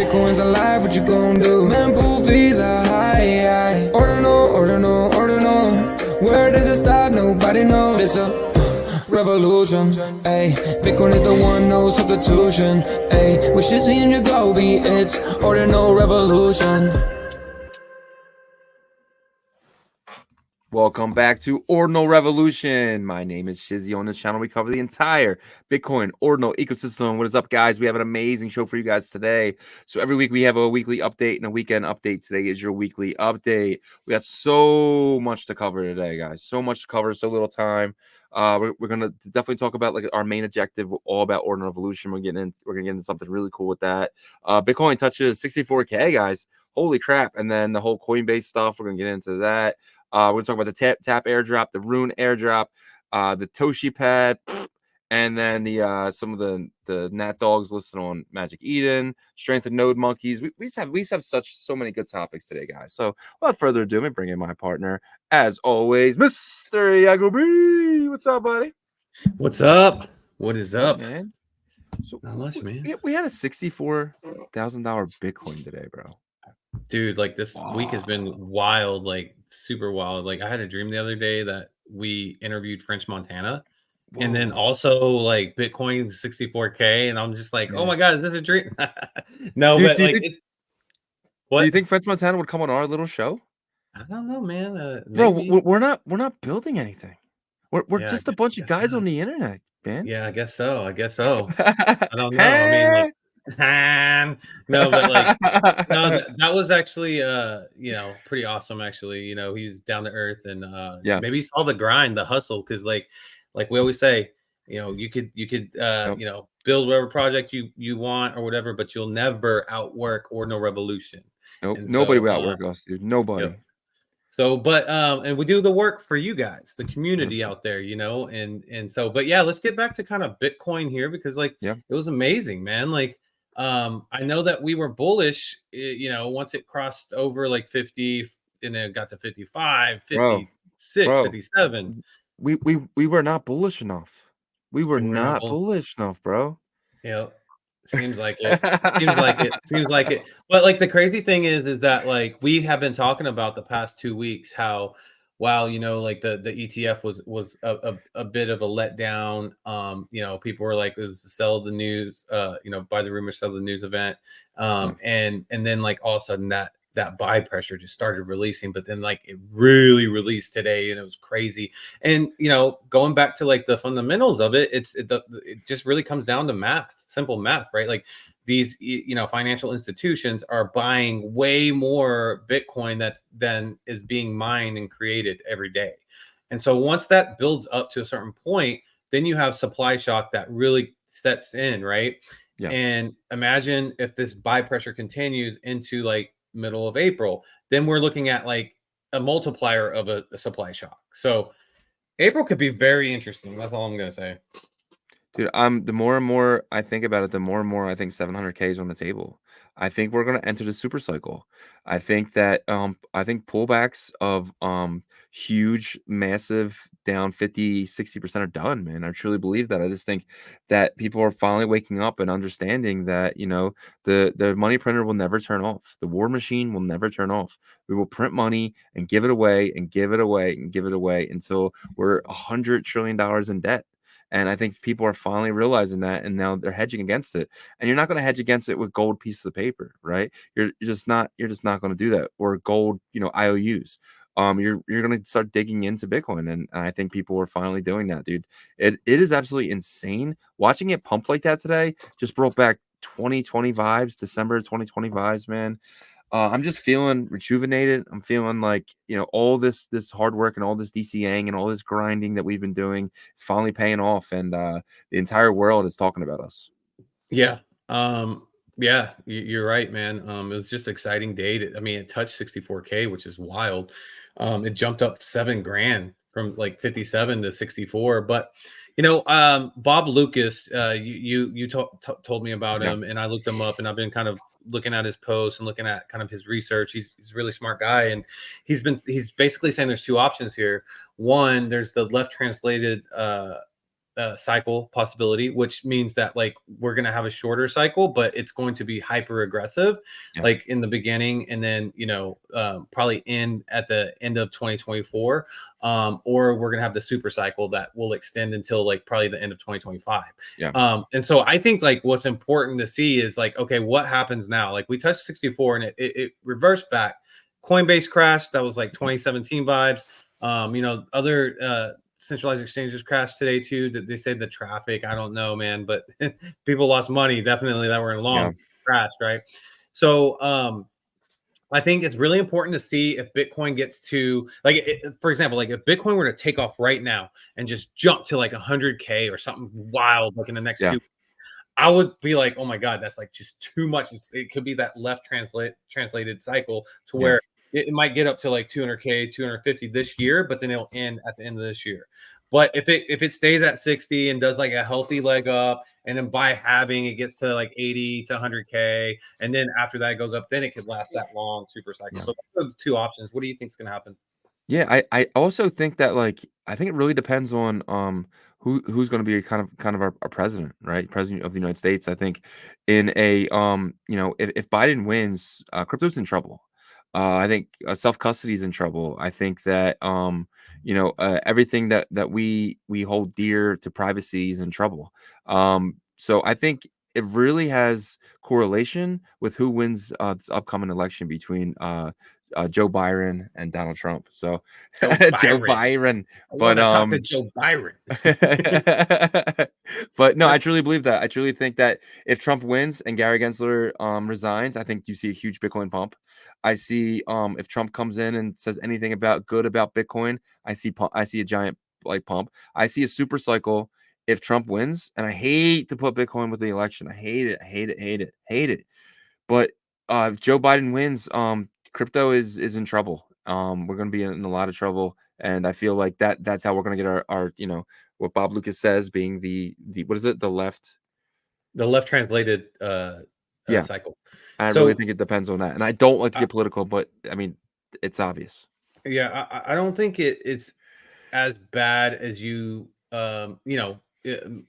Bitcoin's alive, what you gon' do? Mempool fees are high. Ordinal. Where does it stop? Nobody knows. It's a revolution, ayy. Bitcoin is the one, no substitution, ayy. With Shizzy and Yagobi, it's Ordinal Revolution. Welcome back to Ordinal Revolution. My name is Shizzy. On this channel, we cover the entire Bitcoin Ordinal ecosystem. What is up, guys? We have an amazing show for you guys today. So every week we have a weekly update and a weekend update. Today is your weekly update. We got so much to cover today, guys. So much to cover, so little time. We're gonna definitely talk about like our main objective, all about Ordinal Revolution. We're gonna get into something really cool with that. Bitcoin touches 64K, guys. Holy crap! And then the whole Coinbase stuff. We're gonna get into that. We're going to talk about the tap airdrop, the Rune airdrop, the Toshi pad, and then the some of the Nat Dogs listed on Magic Eden, Strength of Node Monkeys. We just have so many good topics today, guys. So without further ado, let me bring in my partner, as always, Mr. Yagobi. What's up, buddy? What's up? What is up, man? So not much, man. We had a $64,000 Bitcoin today, bro. Dude, like this week has been wild, like super wild. Like I had a dream the other day that we interviewed French Montana. Whoa. And then also like Bitcoin 64K, and I'm just like, oh my god, is this a dream? No, dude, but like it's what do you think French Montana would come on our little show? I don't know, man. Bro, we're not building anything. We're just a bunch of guys on the internet, man. Yeah, I guess so. I don't know. I mean, like, no, but like no, that was actually pretty awesome. Actually, he's down to earth, and maybe he saw the grind, the hustle, because like we always say, you could build whatever project you want or whatever, but you'll never outwork Ordinal Revolution. Nope, nobody will outwork us, dude. Nobody. Yep. So, but and we do the work for you guys, the community out there, and so, but yeah, let's get back to kind of Bitcoin here, because like it was amazing, man. Like I know that we were bullish, once it crossed over like 50 and then it got to 55, 56, 57. We were not bullish enough. We were not bullish enough, bro. Seems like it. Seems like it. But like the crazy thing is that like we have been talking about the past 2 weeks how wow, like the ETF was a bit of a letdown. People were like, it was sell the news, buy the rumor, sell the news event. And then like all of a sudden that buy pressure just started releasing, but then like it really released today and it was crazy. And going back to like the fundamentals of it, it just really comes down to math, simple math, right? Like these financial institutions are buying way more Bitcoin than is being mined and created every day. And so once that builds up to a certain point, then you have supply shock that really sets in, right? Yeah. And imagine if this buy pressure continues into like middle of April, then we're looking at like a multiplier of a supply shock. So April could be very interesting. That's all I'm gonna say. Dude, the more and more I think about it, the more and more I think 700K is on the table. I think we're going to enter the super cycle. I think that I think pullbacks of huge, massive down 50, 60% are done, man. I truly believe that. I just think that people are finally waking up and understanding that, the money printer will never turn off. The war machine will never turn off. We will print money and give it away and give it away and give it away until we're $100 trillion in debt. And I think people are finally realizing that, and now they're hedging against it. And you're not going to hedge against it with gold pieces of paper, right? You're just not going to do that, or gold, IOUs. You're going to start digging into Bitcoin, and I think people are finally doing that, dude. It is absolutely insane watching it pump like that today. Just brought back 2020 vibes, December 2020 vibes, man. I'm just feeling rejuvenated. I'm feeling like, all this hard work and all this DCing and all this grinding that we've been doing is finally paying off. And the entire world is talking about us. Yeah. Yeah, you're right, man. It was just an exciting day. It touched 64K, which is wild. It jumped up $7,000 from like 57 to 64. But, Bob Lucas, you told me about him, and I looked him up, and I've been kind of looking at his posts and looking at kind of his research. He's a really smart guy, and he's basically saying there's two options here. One, there's the left translated cycle possibility, which means that like we're going to have a shorter cycle, but it's going to be hyper aggressive, Yeah. like in the beginning, and then probably at the end of 2024, or we're going to have the super cycle that will extend until like probably the end of 2025. Yeah. And so I think like what's important to see is like, okay, what happens now? Like we touched 64 and it reversed back. Coinbase crashed. That was like 2017 vibes. Other centralized exchanges crashed today too. They said the traffic, I don't know, man, but people lost money definitely that were in long crash, right? So I think it's really important to see if Bitcoin gets to like, for example, like if Bitcoin were to take off right now and just jump to like 100K or something wild, like in the next Yeah. 2, I would be like, oh my God, that's like just too much. It could be that left translated cycle to Yeah. where it might get up to like 200K, 250 this year, but then it'll end at the end of this year. But if it stays at 60 and does like a healthy leg up, and then by halving it gets to like 80 to 100K, and then after that it goes up, then it could last that long super cycle. Yeah. So those are the two options. What do you think is going to happen? Yeah, I also think that like I think it really depends on who's going to be kind of our president, right? President of the United States. I think in a if Biden wins, crypto's in trouble. I think self custody is in trouble. I think that everything that we hold dear to privacy is in trouble. So I think it really has correlation with who wins this upcoming election between Joe Biden and Donald Trump. So Joe Joe Byron. Byron, I but want to talk to Joe Byron. but no, I truly believe that. I truly think that if Trump wins and Gary Gensler resigns, I think you see a huge Bitcoin pump. I see if Trump comes in and says anything good about Bitcoin, I see a giant like pump. I see a super cycle if Trump wins, and I hate to put Bitcoin with the election. I hate it. I hate it. Hate it. Hate it. But if Joe Biden wins, crypto is in trouble. We're going to be in a lot of trouble, and I feel like that's how we're going to get our what Bob Lucas says being the what is it, the left translated cycle. I really So think it depends on that, and I don't like to get political, but I mean it's obvious. yeah, I don't think it's as bad as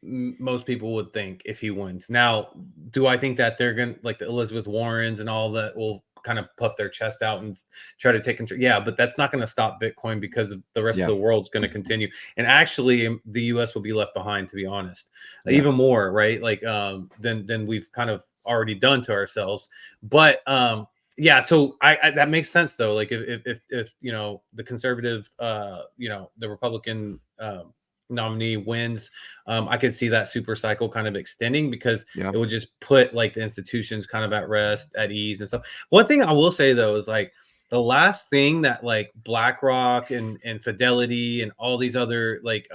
most people would think if he wins. Now, do I think that they're gonna like the Elizabeth Warrens and all that will kind of puff their chest out and try to take control? Yeah, but that's not going to stop Bitcoin because the rest of the world's going to continue, and actually, the U.S. will be left behind. To be honest, even more, right? Like than we've kind of already done to ourselves, but yeah, so I that makes sense though. Like if the conservative, the Republican nominee wins, I could see that super cycle kind of extending because it would just put like the institutions kind of at rest, at ease and stuff. One thing I will say though is like the last thing that like BlackRock and Fidelity and all these other like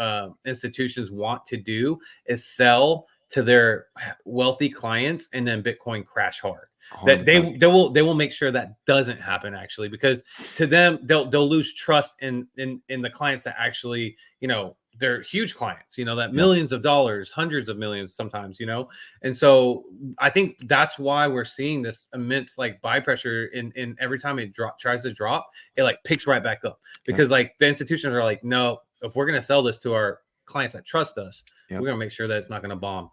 institutions want to do is sell to their wealthy clients and then Bitcoin crash hard. That they will make sure that doesn't happen actually, because to them they'll lose trust in the clients that actually they're huge clients, that millions of dollars, hundreds of millions sometimes, and so I think that's why we're seeing this immense like buy pressure in every time it tries to drop, it like picks right back up because like the institutions are like, no, if we're gonna sell this to our clients that trust us, we're gonna make sure that it's not gonna bomb.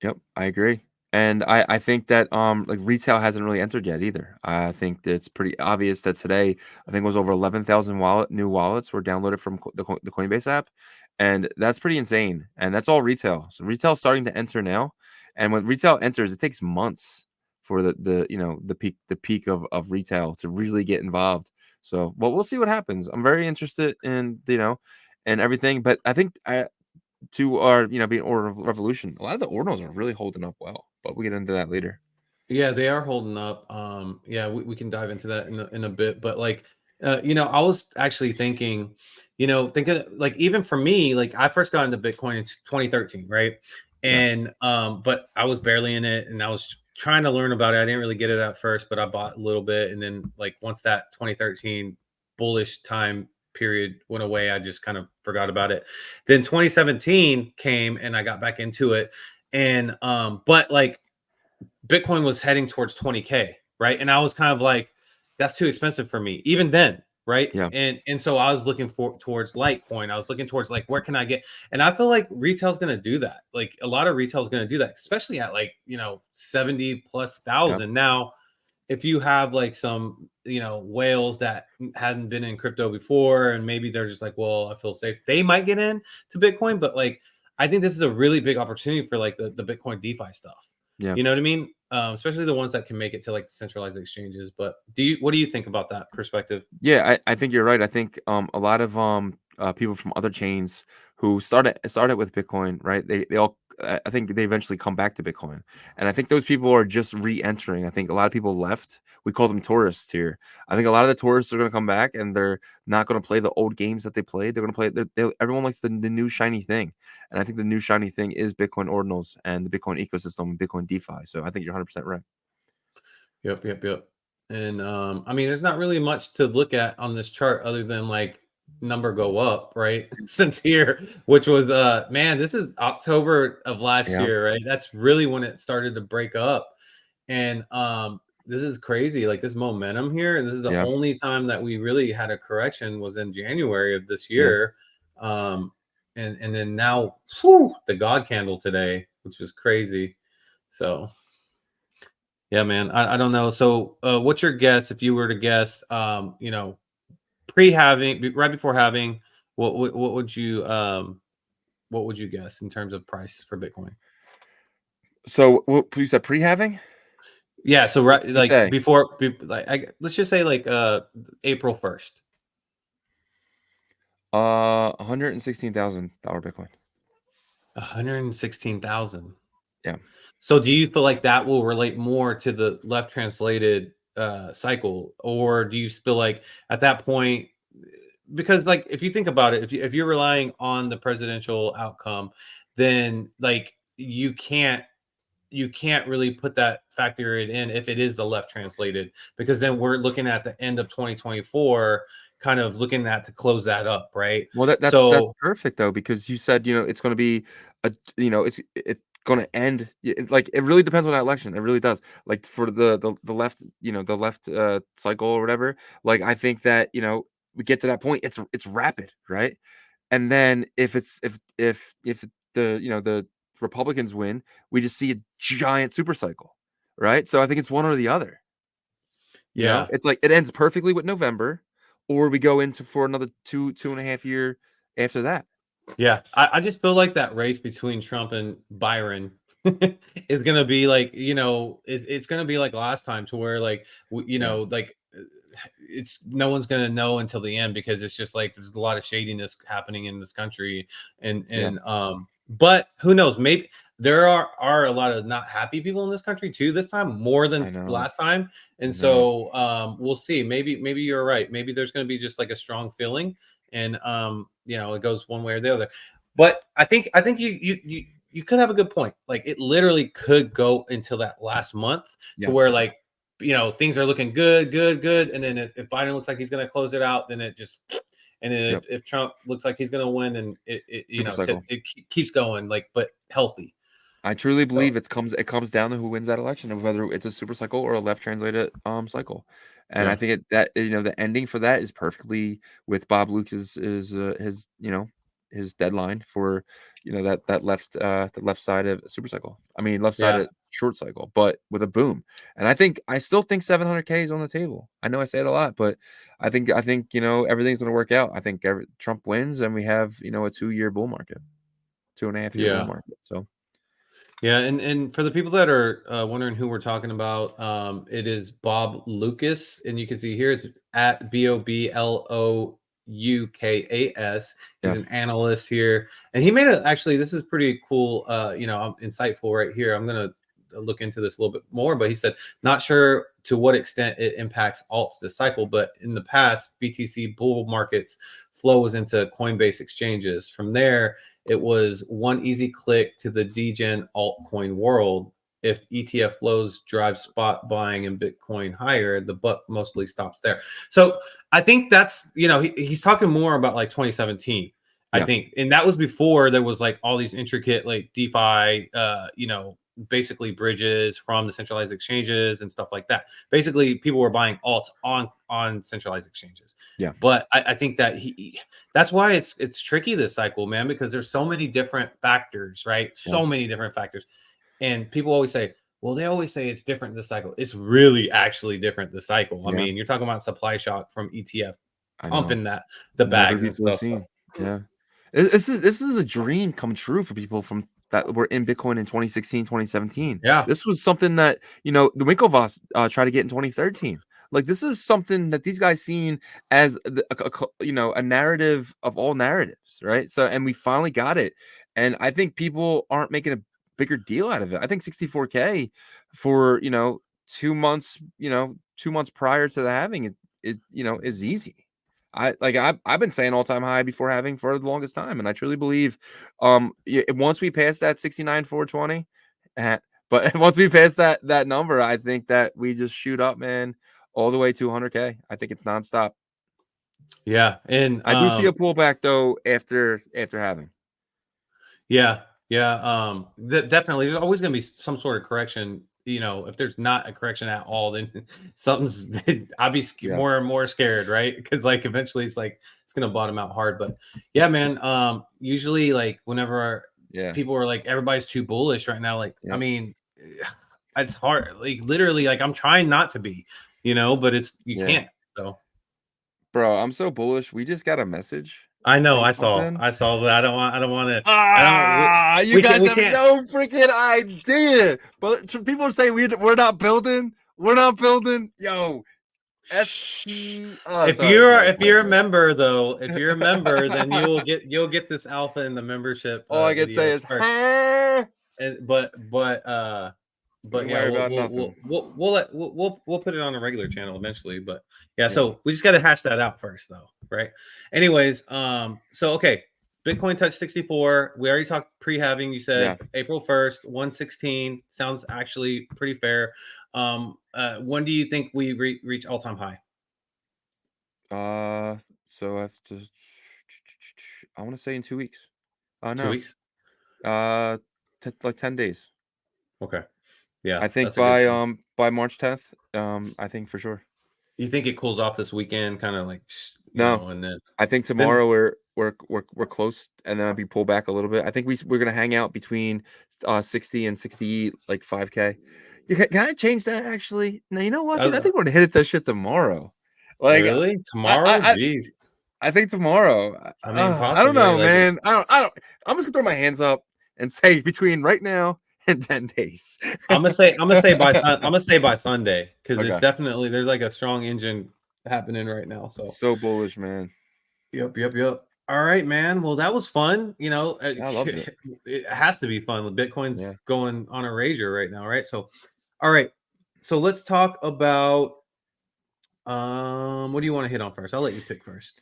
Yep, I agree. And I think that like retail hasn't really entered yet either. I think that it's pretty obvious that today I think it was over 11,000 new wallets were downloaded from the Coinbase app, and that's pretty insane. And that's all retail. So retail is starting to enter now, and when retail enters, it takes months for the peak of retail to really get involved. So, well, we'll see what happens. I'm very interested in and everything, but I think to our being Ordinal Revolution, a lot of the Ordinals are really holding up well, but we'll get into that later. Yeah, they are holding up. Yeah, we can dive into that in a bit, but like, I was actually thinking, thinking like even for me, like I first got into Bitcoin in 2013, right? And but I was barely in it, and I was trying to learn about it. I didn't really get it at first, but I bought a little bit, and then like once that 2013 bullish time period went away, I just kind of forgot about it. Then 2017 came, and I got back into it, and but like Bitcoin was heading towards 20K, right? And I was kind of like, that's too expensive for me. Even then, right? Yeah. And so I was looking towards Litecoin. I was looking towards like where can I get, and I feel like retail's going to do that. Like a lot of retail's going to do that, especially at like 70 plus Yeah. thousand. Now, if you have like some whales that hadn't been in crypto before, and maybe they're just like, well, I feel safe, they might get in to Bitcoin. But like I think this is a really big opportunity for like the Bitcoin DeFi stuff. Yeah. You know what I mean? Especially the ones that can make it to like centralized exchanges. But what do you think about that perspective? Yeah, I think you're right. I think a lot of people from other chains who started with Bitcoin, right? They all I think they eventually come back to Bitcoin, and I think those people are just re-entering. I think a lot of people left. We call them tourists here. I think a lot of the tourists are going to come back, and they're not going to play the old games that they played. They're going to play. Everyone likes the new shiny thing, and I think the new shiny thing is Bitcoin Ordinals and the Bitcoin ecosystem, Bitcoin DeFi. So I think you're 100% right. Yep. And I mean, there's not really much to look at on this chart other than like number go up, right? Since here, which was man, this is October of last Yeah. year, right? That's really when it started to break up. And this is crazy. Like this momentum here, this is the Yeah. only time that we really had a correction was in January of this Yeah. year. And then now, whew, the God candle today, which was crazy. So yeah, man. I don't know. So, what's your guess if you were to guess? Pre-having, right before having, what would you guess in terms of price for Bitcoin? So what you said pre-having? Yeah. So right, What like day? before, let's just say like April 1st. $116,000 Bitcoin. 116,000. Yeah. So, do you feel like that will relate more to the left translated cycle, or do you feel like at that point? Because like if you think about it, if you're relying on the presidential outcome, then like you can't really put that factor in if it is the left translated, because then we're looking at the end of 2024 kind of looking at to close that up, right? Well, that's So perfect though, because you said, it's going to be it's going to end like it really depends on that election. It really does. Like for the left, the left cycle or whatever. Like I think that, we get to that point, it's rapid, right? And then if the Republicans win, we just see a giant super cycle, right? So I think it's one or the other. yeah. It's like it ends perfectly with November, or we go into for another 2.5 year after that. Yeah, I just feel like that race between Trump and Byron is gonna be like, it's gonna be like last time to where like Yeah, like it's no one's gonna know until the end, because it's just like there's a lot of shadiness happening in this country, and yeah, but who knows? Maybe there are a lot of not happy people in this country too this time, more than I know, last time, I and know. so we'll see. Maybe you're right. Maybe there's gonna be just like a strong feeling, and it goes one way or the other. But I think you could have a good point. Like it literally could go until that last month to where Yes. like things are looking good, and then if Biden looks like he's going to close it out, then it just, and then Yep. if Trump looks like he's going to win, and Super cycle. it keeps going, like, but healthy. I truly So believe it comes down to who wins that election, and whether it's a super cycle or a left translated cycle. And I yeah, think the ending for that is perfectly with Bob Lucas is his his deadline for that left the left side of super cycle. I mean left side yeah, of short cycle, but with a boom. And I still think 700K is on the table. I know I say it a lot, but I think everything's going to work out. I think Trump wins, and we have a 2-year bull market, 2.5 year bull yeah. market. So. Yeah, and for the people that are wondering who we're talking about, it is Bob Lucas, and you can see here it's at BOBLOUKAS. He's Yeah. an analyst here, and he made a actually this is pretty cool, insightful right here. I'm gonna look into this a little bit more, but he said not sure to what extent it impacts alts this cycle, but in the past BTC bull markets flows into Coinbase exchanges. From there, it was one easy click to the degen altcoin world. If ETF flows drive spot buying in Bitcoin higher, the buck mostly stops there. So I think that's, he's talking more about like 2017, I Yeah. think. And that was before there was like all these intricate like DeFi, basically bridges from the centralized exchanges and stuff like that. Basically, people were buying alts on centralized exchanges. Yeah. But I think that that's why it's tricky this cycle, man, because there's so many different factors, right? So many different factors. And people always say, well, they always say it's different this cycle. It's really actually different this cycle. I mean, you're talking about supply shock from ETF pumping the Never bags and before stuff. seen. Yeah. This is a dream come true for people from that were in Bitcoin in 2016, 2017. Yeah. This was something that, the Winklevoss tried to get in 2013. Like, this is something that these guys seen as a narrative of all narratives, right? So, and we finally got it. And I think people aren't making a bigger deal out of it. I think 64K for, 2 months, 2 months prior to the halving is easy. I've been saying all-time high before having for the longest time, and I truly believe once we pass that 69,420, but once we pass that number, I think that we just shoot up, man, all the way to 100K. I think it's nonstop. Yeah, and I do see a pullback though after having. Yeah, definitely. There's always going to be some sort of correction. If there's not a correction at all, then something's. I'd be more and more scared, right? Because like eventually it's going to bottom out hard. But yeah, man. Usually, like whenever people are like everybody's too bullish right now. Like I mean, it's hard. Like literally, like I'm trying not to be, but it's you can't. So, bro, I'm so bullish. We just got a message. I know. I saw, but I don't want to. You guys have no freaking idea. But people are saying we're not building. We're not building. Yo, if you're a member, though, if you're a member, then you'll get this alpha in the membership. All I can say is, but yeah, we'll put it on a regular channel eventually. But yeah, so we just got to hash that out first, though, right? Anyways, so okay, Bitcoin touched 64. We already talked pre-halving. You said April 1st, 116 sounds actually pretty fair. When do you think we reach all-time high? So I have to. I want to say in 2 weeks. No. 2 weeks. Like 10 days. Okay. Yeah, I think by March 10th, I think for sure. You think it cools off this weekend, kind of like and then I think tomorrow we're close, and then I'll be pulled back a little bit. I think we're gonna hang out between 60 and 60, like 5K. Can I change that actually? No, you know what? Dude, I think we're gonna hit that shit tomorrow. Like really tomorrow? Jeez. I think tomorrow. I mean, I don't know, man. I don't. I'm just gonna throw my hands up and say between right now and 10 days. I'm gonna say by Sunday, because it's definitely there's like a strong engine happening right now. So bullish, man. Yep. All right, man. Well, that was fun. I loved it. It has to be fun. Bitcoin's going on a rager right now, right? So, all right. So let's talk about what do you want to hit on first? I'll let you pick first.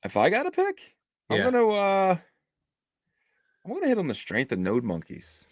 If I got to pick, I'm gonna hit on the strength of node monkeys.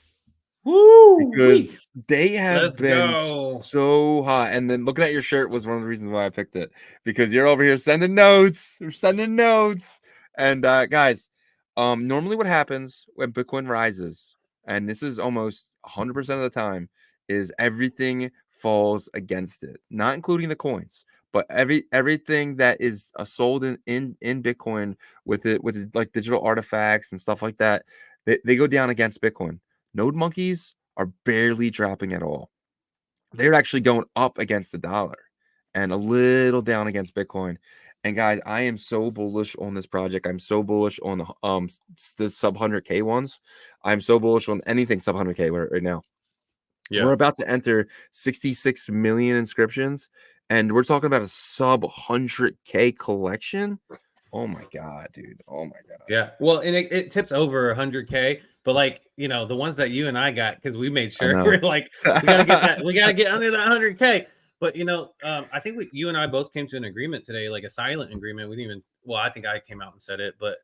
Woo! Because they have been so hot. And then looking at your shirt was one of the reasons why I picked it. Because you're over here sending notes. We're sending notes. And guys, normally what happens when Bitcoin rises, and this is almost 100% of the time, is everything falls against it. Not including the coins, but everything that is sold in Bitcoin with like digital artifacts and stuff like that, they go down against Bitcoin. Node monkeys are barely dropping at all. They're actually going up against the dollar and a little down against Bitcoin. And guys, I am so bullish on this project. I'm so bullish on the sub 100K ones. I'm so bullish on anything sub 100K right now. Yeah. We're about to enter 66 million inscriptions, and we're talking about a sub 100K collection. Oh my god, dude! Oh my god. Yeah. Well, and it tips over 100K, but like the ones that you and I got, because we made sure we're like we gotta get that. We gotta get under that 100K. But I think you and I both came to an agreement today, like a silent agreement. We didn't even. Well, I think I came out and said it, but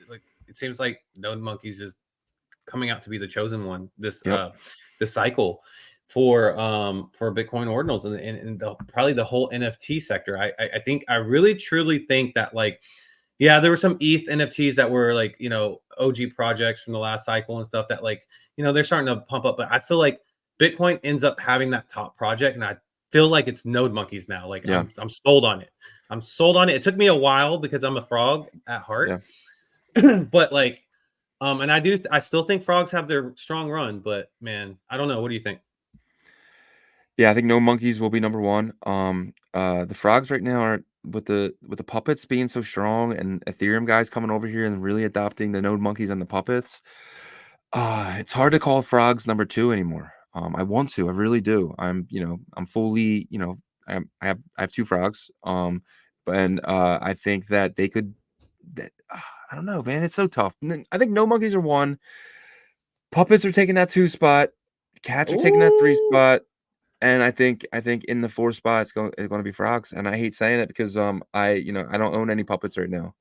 like it seems like Node Monkeys is coming out to be the chosen one this cycle for Bitcoin ordinals and probably the whole NFT sector. I think I really truly think that, like, Yeah, there were some ETH NFTs that were like, OG projects from the last cycle and stuff that like, they're starting to pump up. But I feel like Bitcoin ends up having that top project, and I feel like it's Node Monkeys now. Like Yeah, I'm sold on it. I'm sold on it. It took me a while because I'm a frog at heart, yeah. but like, and I still think frogs have their strong run. But man, I don't know. What do you think? Yeah, I think no monkeys will be number one. The frogs right now are with the puppets being so strong and Ethereum guys coming over here and really adopting the node monkeys and the puppets. It's hard to call frogs number two anymore. I want to, I really do. I'm fully, I have two frogs. And I think that they could. I don't know, man. It's so tough. I think no monkeys are one. Puppets are taking that two spot. Cats are taking that three Ooh, spot. And I think in the 4 spot, it's gonna be frogs, and I hate saying it because, I don't own any puppets right now.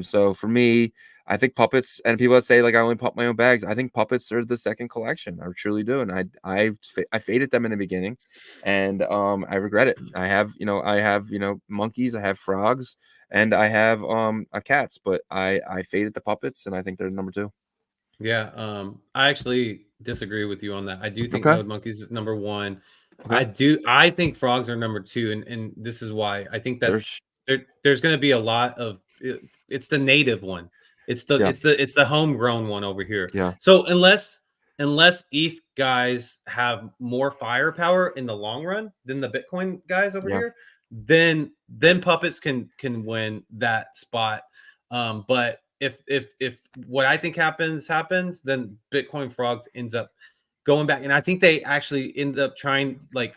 So for me, I think puppets and people that say, like, I only pop my own bags, I think puppets are the second collection. I truly do, and I faded them in the beginning, and, I regret it. I have monkeys, I have frogs, and I have, cats, but I faded the puppets, and I think they're number 2. yeah. I actually disagree with you on that. I do think Okay, Node Monkeys is number one. okay. I think frogs are number two, and this is why. I think that There's there's going to be a lot of it's the native one. yeah, It's the homegrown one over here. yeah, So unless ETH guys have more firepower in the long run than the Bitcoin guys over yeah, here, then puppets can win that spot. But if what I think happens, then Bitcoin frogs ends up going back, and I think they actually end up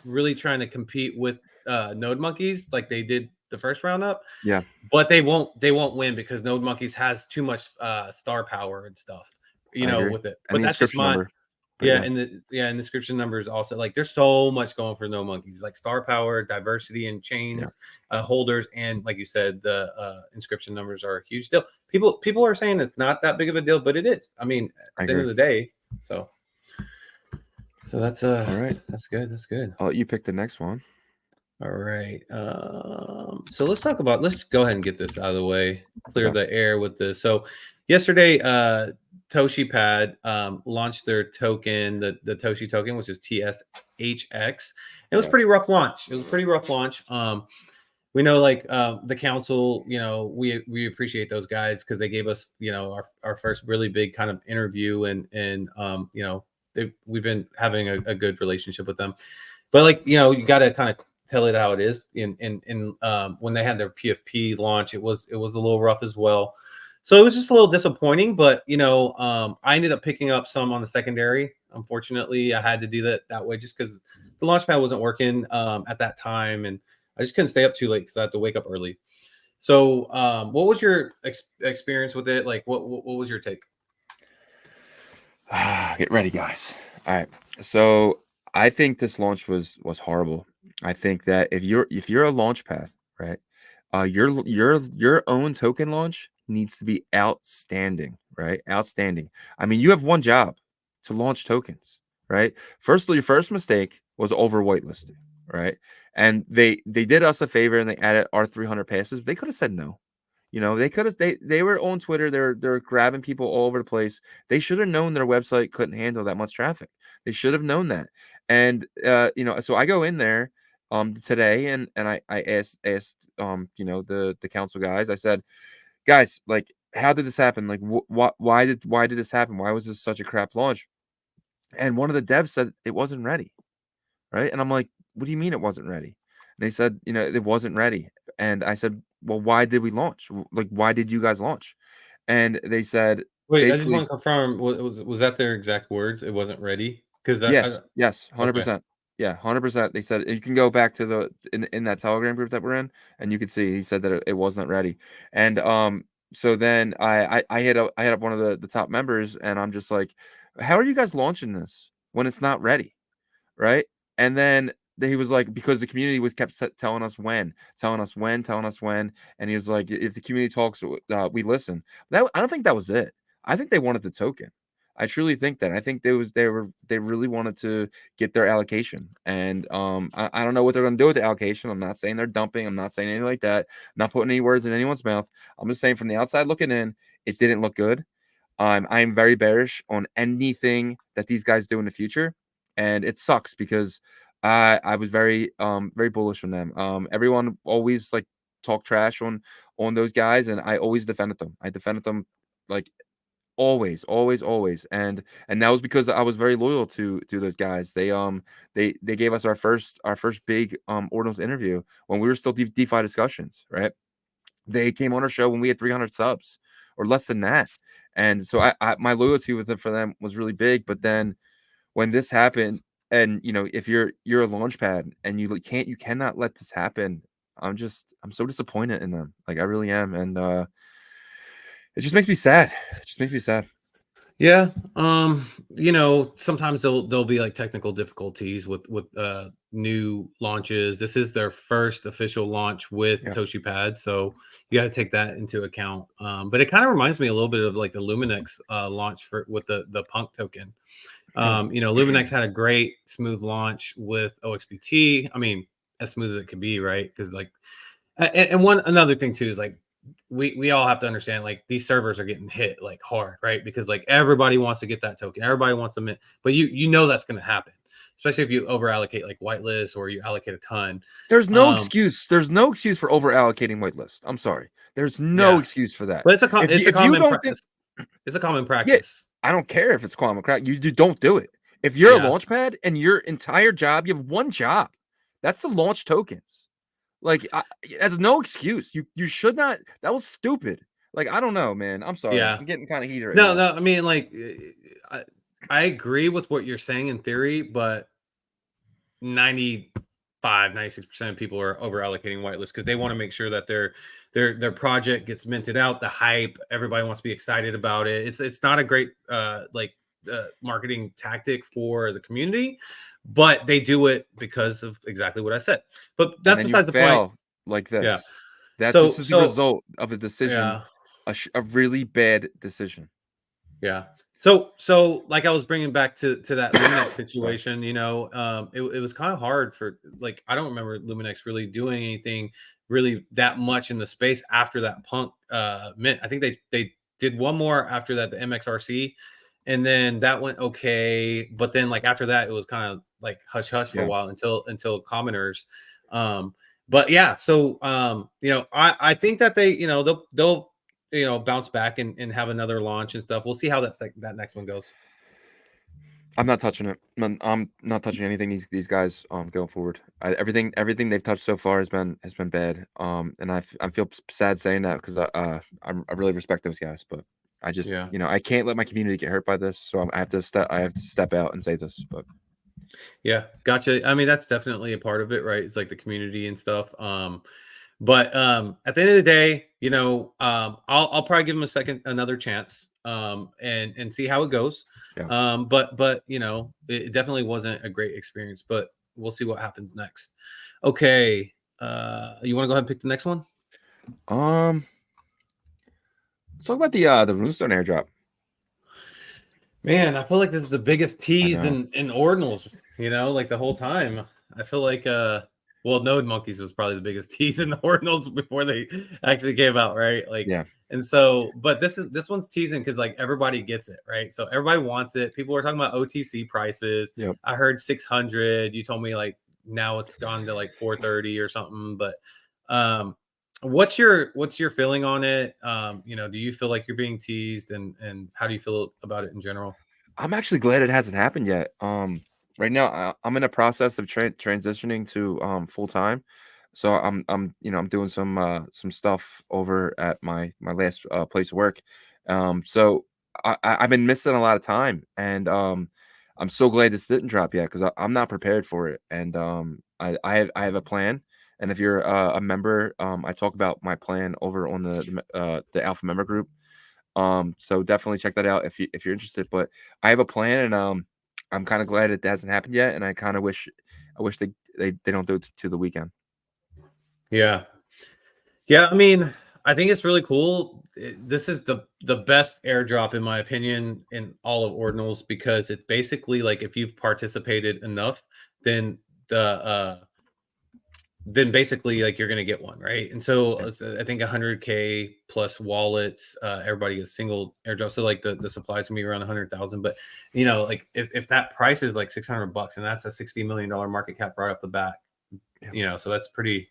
really trying to compete with Node Monkeys like they did the first round up, yeah, but they won't win because Node Monkeys has too much star power and stuff, I agree, with it. and But the that's just inscription my number, but yeah, yeah, and the description numbers also like there's so much going for Node Monkeys, like star power, diversity and yeah. chains, holders, and like you said, the inscription numbers are a huge deal. People are saying it's not that big of a deal, but it is. I mean, I at the end of agree. the day, so that's All right. that's good. That's good. I'll let you pick the next one. All right. So let's go ahead and get this out of the way, clear Okay. the air with this. So yesterday, Toshi Pad launched their token, the Toshi token, which is TSHX. It was Yeah. pretty rough launch. It was a pretty rough launch. We know like the council, we appreciate those guys because they gave us, our first really big kind of interview and we've been having a good relationship with them. But like, you got to kind of tell it how it is. In when they had their PFP launch, it was a little rough as well. So it was just a little disappointing. But I ended up picking up some on the secondary. Unfortunately, I had to do that way just because the launchpad wasn't working at that time, and I just couldn't stay up too late because I had to wake up early. So, what was your experience with it? Like, what was your take? Get ready, guys. All right. So I think this launch was horrible. I think that if you're a launch pad, right, your own token launch needs to be outstanding, right? Outstanding. I mean, you have one job to launch tokens, right? Firstly, your first mistake was over whitelisting, right? And they did us a favor and they added our 300 passes. They could have said no. They could have they were on Twitter, they're grabbing people all over the place. They should have known their website couldn't handle that much traffic. They should have known that. And so I go in there today and I asked the council guys. I said, "Guys, like how did this happen? Like why did this happen? Why was this such a crap launch?" And one of the devs said it wasn't ready. Right? And I'm like, "What do you mean it wasn't ready?" And they said, "It wasn't ready." And I said, "Well, why did we launch? Like, why did you guys launch?" And they said, Wait, I just basically, want to confirm. Was that their exact words? It wasn't ready because yes, yes, okay. 100%. Yeah, 100%. They said you can go back to in that Telegram group that we're in, and you can see he said that it wasn't ready. And so then I hit up one of the top members, and I'm just like, "How are you guys launching this when it's not ready?" Right? And then he was like, because the community was kept telling us when, telling us when, telling us when, and he was like, if the community talks, we listen. I don't think that was it. I think they wanted the token. I truly think that. I think they really wanted to get their allocation, and I don't know what they're going to do with the allocation. I'm not saying they're dumping. I'm not saying anything like that. I'm not putting any words in anyone's mouth. I'm just saying from the outside looking in, it didn't look good. I'm very bearish on anything that these guys do in the future, and it sucks because I was very bullish on them. Everyone always like talk trash on those guys, and I always defended them. I defended them like always, always, always, and that was because I was very loyal to those guys. They gave us our first big Ordinals interview when we were still DeFi discussions, right? They came on our show when we had 300 subs or less than that. And so my loyalty with them for them was really big. But then when this happened, and if you're a launch pad and you cannot let this happen. I'm so disappointed in them. Like I really am. And it just makes me sad. It just makes me sad. Yeah. Sometimes there'll be like technical difficulties with new launches. This is their first official launch with Yeah. ToshiPad, so you got to take that into account. But it kind of reminds me a little bit of like the Luminex launch with the Punk token. Luminex had a great smooth launch with OXBT. I mean, as smooth as it could be, right? Because like, and another thing too is like we all have to understand like these servers are getting hit like hard, right? Because like everybody wants to get that token, everybody wants to mint, but you know that's going to happen, especially if you over allocate like whitelist or you allocate a ton. There's no excuse. There's no excuse for over allocating whitelist. I'm sorry. There's no excuse for that. But it's a common practice. It's a common practice. I don't care if it's common crack. You don't do it. If you're a launch pad and your entire job, you have one job. That's the launch tokens. Like, that's no excuse. You should not. That was stupid. Like, I don't know, man. I'm sorry. Yeah. I'm getting kind of heated right now. now. I mean, like, I agree with what you're saying in theory, but 96% of people are over allocating whitelist because they want to make sure that their project gets minted out. The hype, everybody wants to be excited about it. It's not a great marketing tactic for the community, but they do it because of exactly what I said. But that's besides the point. Like this. Yeah. This is the result of a decision, a really bad decision. Yeah. So like I was bringing back to that Luminex situation, it was kind of hard for like, I don't remember Luminex really doing anything really that much in the space after that Punk mint. I think they did one more after that, the MXRC, and then that went okay. But then like after that, it was kind of like hush hush for a while until commoners. But yeah, so I think that they'll bounce back and have another launch and stuff. We'll see how that next one goes. I'm not touching it. I'm not touching anything these guys going forward. Everything they've touched so far has been bad. And I feel sad saying that because I really respect those guys, but I just I can't let my community get hurt by this, so I have to step out and say this. But yeah, gotcha. I mean, that's definitely a part of it, right? It's like the community and stuff. But at the end of the day, I'll probably give him another chance, and see how it goes. Yeah. But it definitely wasn't a great experience. But we'll see what happens next. Okay, you want to go ahead and pick the next one? Let's talk about the Runestone airdrop. Man, I feel like this is the biggest tease in Ordinals. Like the whole time. I feel like well, Node Monkeys was probably the biggest tease in the Ordinals before they actually came out, right? Like, yeah. And so, but this one's teasing because like everybody gets it, right? So everybody wants it. People are talking about OTC prices. Yep. I heard 600. You told me like now it's gone to like 430 or something. But what's your feeling on it? Do you feel like you're being teased, and how do you feel about it in general? I'm actually glad it hasn't happened yet. Right now I'm in a process of transitioning to full time, so I'm doing some stuff over at my last place of work. So I've been missing a lot of time, and I'm so glad this didn't drop yet because I'm not prepared for it, and I have a plan. And if you're a member, I talk about my plan over on the Alpha member group. So definitely check that out if you're interested. But I have a plan, and I'm kind of glad it hasn't happened yet, and I kind of wish they don't do it to the weekend. Yeah. I mean, I think it's really cool. this is the best airdrop in my opinion in all of Ordinals, because it's basically like if you've participated enough, then then basically like you're gonna get one, right? And so I think 100K plus wallets, everybody gets single airdrop. So like the supplies can be around 100,000, but like if that price is like $600 and that's a $60 million market cap right off the bat, so that's pretty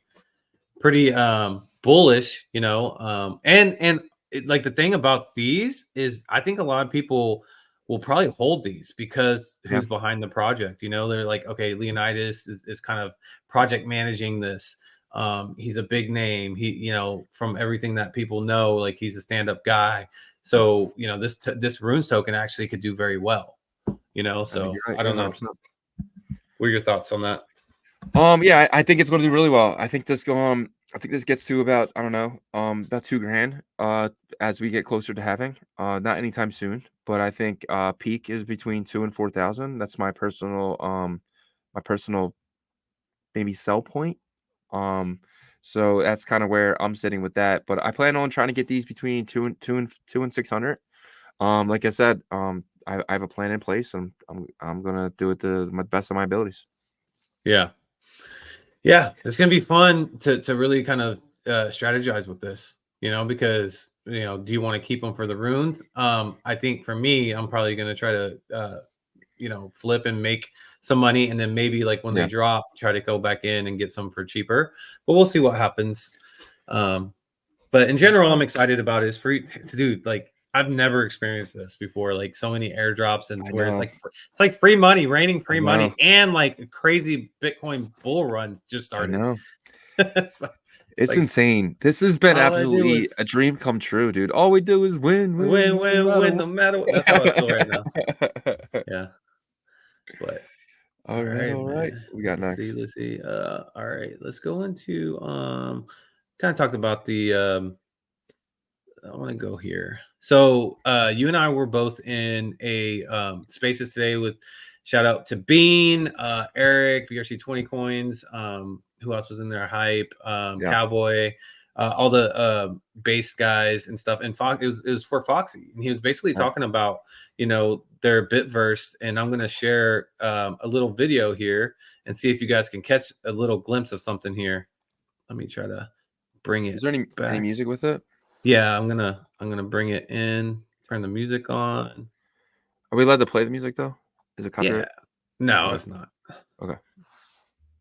bullish, and like the thing about these is I think a lot of people will probably hold these because who's behind the project, they're like, okay, Leonidas is kind of project managing this. He's a big name. He, from everything that people know, like he's a stand-up guy. So, this runes token actually could do very well, so I don't know. What are your thoughts on that? Yeah, I think it's going to do really well. I think this gets to about, I don't know, about $2,000 as we get closer to having. Not anytime soon, but I think peak is between 2,000 and 4,000. That's my personal maybe sell point. So that's kind of where I'm sitting with that. But I plan on trying to get these between 2 and 600. Like I said, I have a plan in place, and I'm gonna do it to my best of my abilities. Yeah, it's gonna be fun to really kind of strategize with this, because do you want to keep them for the runes? I think for me, I'm probably gonna try to flip and make some money, and then maybe like when they drop, try to go back in and get some for cheaper. But we'll see what happens. But in general, I'm excited about it. It's free to do. Like I've never experienced this before. Like so many airdrops, and where it's like free money, raining free money, and like crazy Bitcoin bull runs just started. I know. It's like, insane. This has been absolutely a dream come true, dude. All we do is win, no matter what. That's how I feel right now. Yeah. But all right. We got next. Let's see. All right. Let's go into kind of talked about the I want to go here. So you and I were both in a spaces today with shout out to Bean, Eric, BRC 20 coins. Who else was in there? Hype, Cowboy, all the base guys and stuff. And Fox, it was for Foxy, and he was basically talking about their Bitverse. And I'm gonna share a little video here and see if you guys can catch a little glimpse of something here. Let me try to bring it. Is there any music with it? Yeah, I'm gonna bring it in. Turn the music on. Are we allowed to play the music though? Is it copyright? Yeah. No, it's not. Okay.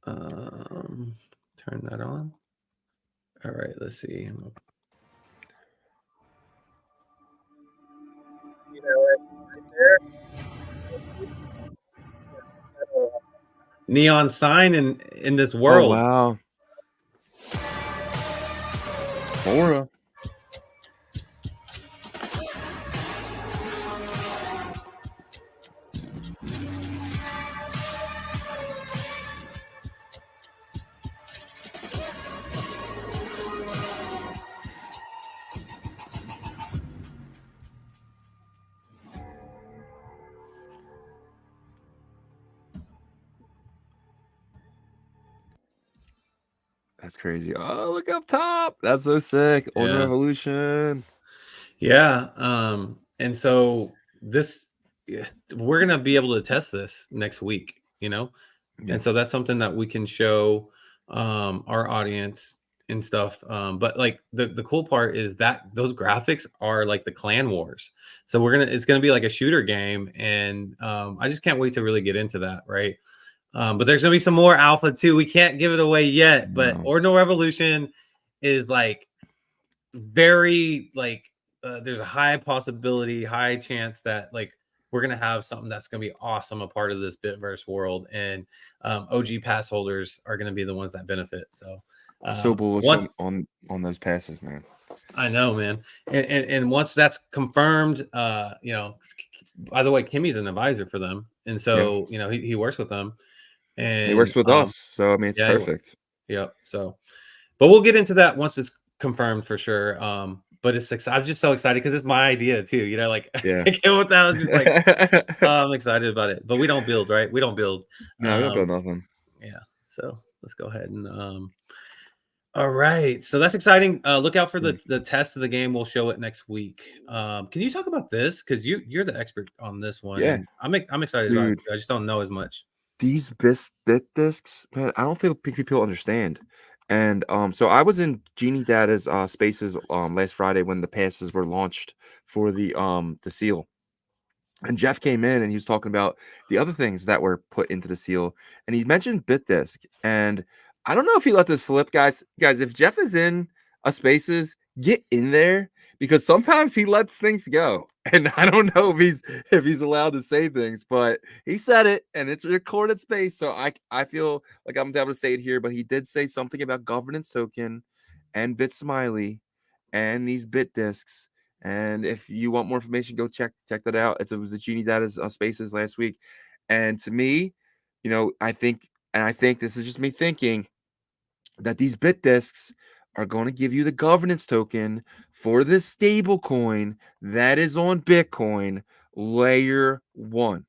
Turn that on. All right, let's see. Neon sign in this world. Oh wow. Aura. That's crazy. Oh, look up top. That's so sick. Ordinal Revolution. Yeah. And so we're gonna be able to test this next week, and so that's something that we can show our audience and stuff. But like the cool part is that those graphics are like the clan wars. So it's gonna be like a shooter game, and I just can't wait to really get into that, right? But there's gonna be some more alpha too. We can't give it away yet, but Ordinal Revolution is like very like there's a high possibility, high chance that like we're gonna have something that's gonna be awesome, a part of this Bitverse world, and OG pass holders are gonna be the ones that benefit. So bullish on those passes, man. I know, man. And once that's confirmed, by the way, Kimmy's an advisor for them, and so he works with them. And he works with us, so I mean it's perfect. Yep. So, but we'll get into that once it's confirmed for sure. But I'm just so excited because it's my idea too. I came with that. I was just like, I'm excited about it. But we don't build, right? We don't build. No, we don't build nothing. Yeah. So let's go ahead and All right, so that's exciting. Look out for the test of the game. We'll show it next week. Can you talk about this? Because you're the expert on this one, Yeah, and I'm excited about it. dude. I just don't know as much. These bit discs, man, I don't think people understand. And so I was in Genie Data's spaces last Friday when the passes were launched for the seal. And Jeff came in and he was talking about the other things that were put into the seal. And he mentioned BitDisk. And I don't know if he let this slip, guys. Guys, if Jeff is in a spaces, get in there because sometimes he lets things go. And I don't know if he's allowed to say things, but he said it and it's recorded space. So I feel like I'm able to say it here, but he did say something about governance token and Bit Smiley and these bit discs. And if you want more information, go check that out. It was the Genie Data's Spaces last week. And to me, I think this is just me thinking that these bit discs are going to give you the governance token for the stable coin that is on Bitcoin layer 1.